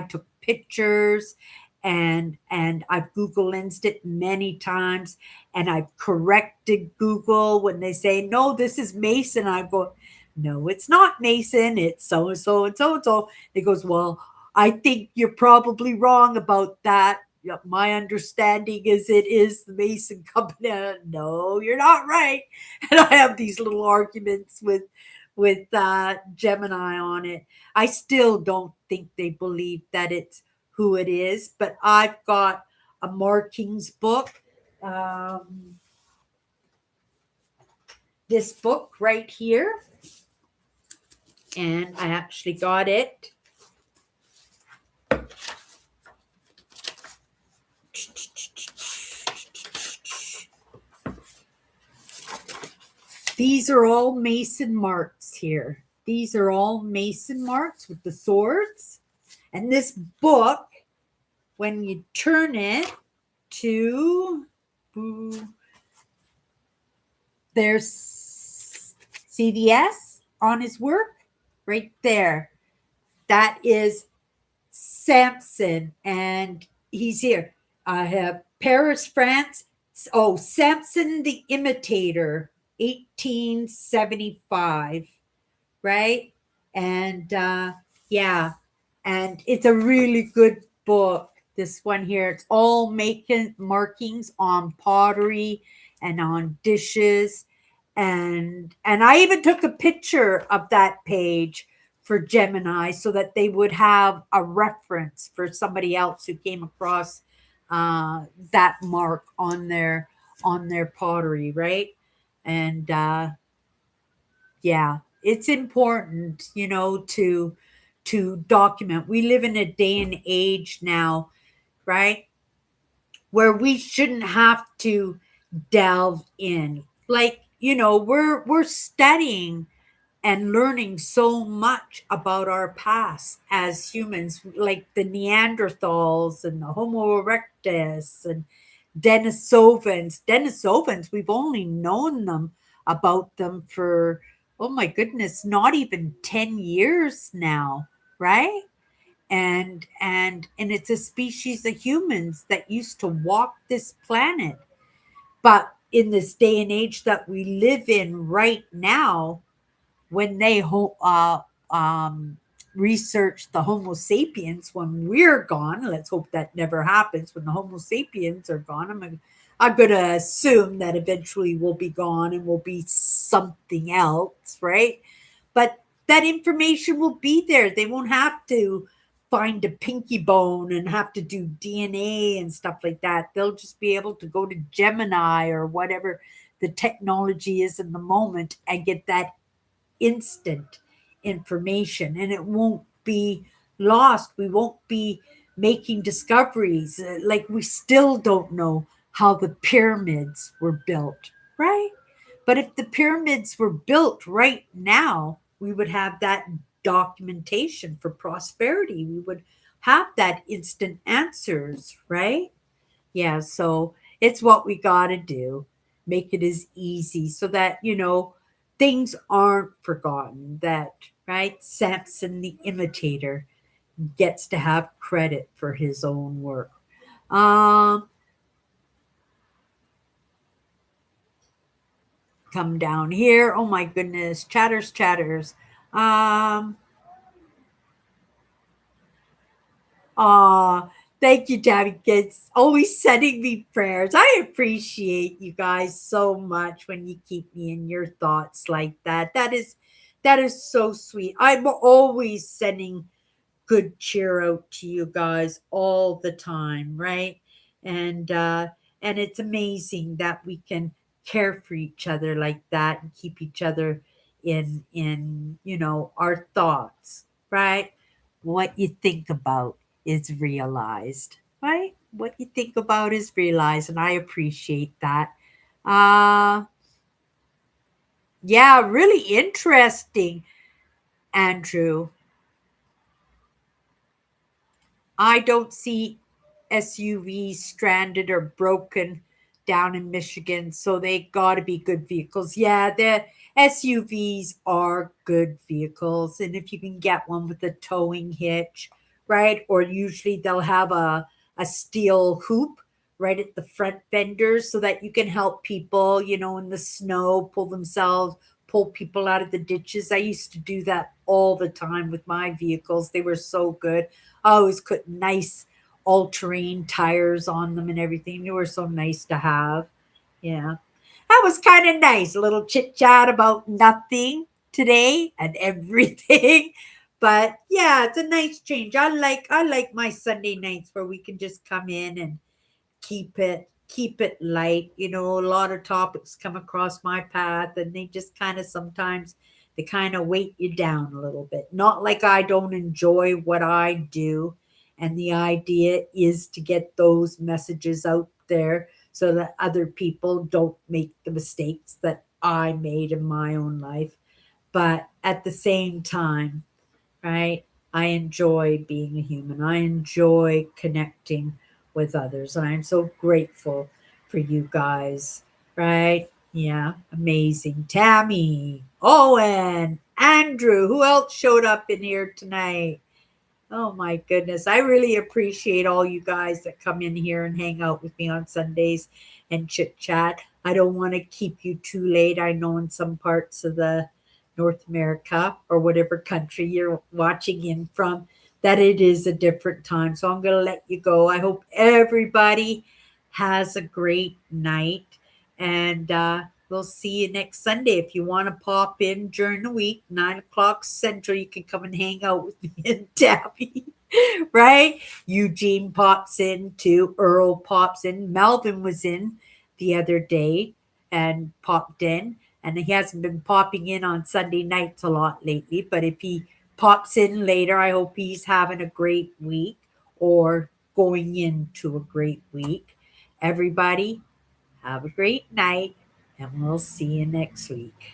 took pictures, and I've Google Lensed it many times, and I've corrected Google when they say, no, this is Mason. I go, no, it's not Mason, it's so and so and so and so. It goes, well, I think you're probably wrong about that. Yeah, my understanding is it is the Mason Company. No, you're not right. And I have these little arguments with Gemini on it. I still don't think they believe that it's who it is, but I've got a markings book. Um, this book right here, and I actually got it. These are all Mason marks here. These are all Mason marks with the swords. And this book, when you turn it to, there's, see the S on his work? Right there. That is Samson, and he's here. I have Paris, France. Oh, Samson the Imitator, 1875, right? And yeah, and it's a really good book. This one here, it's all making markings on pottery and on dishes, and I even took a picture of that page for Gemini so that they would have a reference for somebody else who came across that mark on their pottery, right? And yeah, it's important, to document. We live in a day and age now, right, where we shouldn't have to delve in. Like, we're studying and learning so much about our past as humans, like the Neanderthals and the Homo erectus and Denisovans. Denisovans, we've only known about them for, oh my goodness, not even 10 years now, right? And it's a species of humans that used to walk this planet. But in this day and age that we live in right now, when they research the Homo sapiens, when we're gone, let's hope that never happens. When the Homo sapiens are gone, I'm going to assume that eventually we'll be gone and we'll be something else, right? But that information will be there. They won't have to find a pinky bone and have to do DNA and stuff like that. They'll just be able to go to Gemini or whatever the technology is in the moment and get that instant information, and it won't be lost. We won't be making discoveries. Like, we still don't know how the pyramids were built, right? But if the pyramids were built right now, we would have that documentation for prosperity. We would have that instant answers, right? Yeah, so it's what we got to do. Make it as easy so that, things aren't forgotten. That, right? Samson the imitator gets to have credit for his own work. Um, Come down here. Oh my goodness. Chatters, chatters. Um, Thank you, Tabby Kids. Always sending me prayers. I appreciate you guys so much when you keep me in your thoughts like that. That is so sweet. I'm always sending good cheer out to you guys all the time, right? And it's amazing that we can care for each other like that and keep each other in our thoughts, right? What you think about is realized, right? What you think about is realized, and I appreciate that. Uh yeah, really interesting, Andrew. I don't see SUVs stranded or broken down in Michigan, so they got to be good vehicles. Yeah, the SUVs are good vehicles, and if you can get one with a towing hitch, right? Or usually they'll have a steel hoop right at the front fenders so that you can help people, in the snow, pull people out of the ditches. I used to do that all the time with my vehicles. They were so good. I always put nice all-terrain tires on them and everything. They were so nice to have. Yeah. That was kind of nice. A little chit chat about nothing today and everything. But yeah, it's a nice change. I like my Sunday nights where we can just come in and keep it light. A lot of topics come across my path and they just kind of sometimes they kind of weight you down a little bit. Not like I don't enjoy what I do, and the idea is to get those messages out there so that other people don't make the mistakes that I made in my own life. But at the same time, right? I enjoy being a human. I enjoy connecting with others. And I'm so grateful for you guys, right? Yeah, amazing. Tammy, Owen, Andrew, who else showed up in here tonight? Oh my goodness. I really appreciate all you guys that come in here and hang out with me on Sundays and chit chat. I don't want to keep you too late. I know in some parts of the North America or whatever country you're watching in from that it is a different time. So I'm going to let you go. I hope everybody has a great night, and we'll see you next Sunday. If you want to pop in during the week, 9 o'clock Central, you can come and hang out with me and Tabby, right? Eugene pops in too. Earl pops in. Melvin was in the other day and popped in. And he hasn't been popping in on Sunday nights a lot lately. But if he pops in later, I hope he's having a great week or going into a great week. Everybody, have a great night, and we'll see you next week.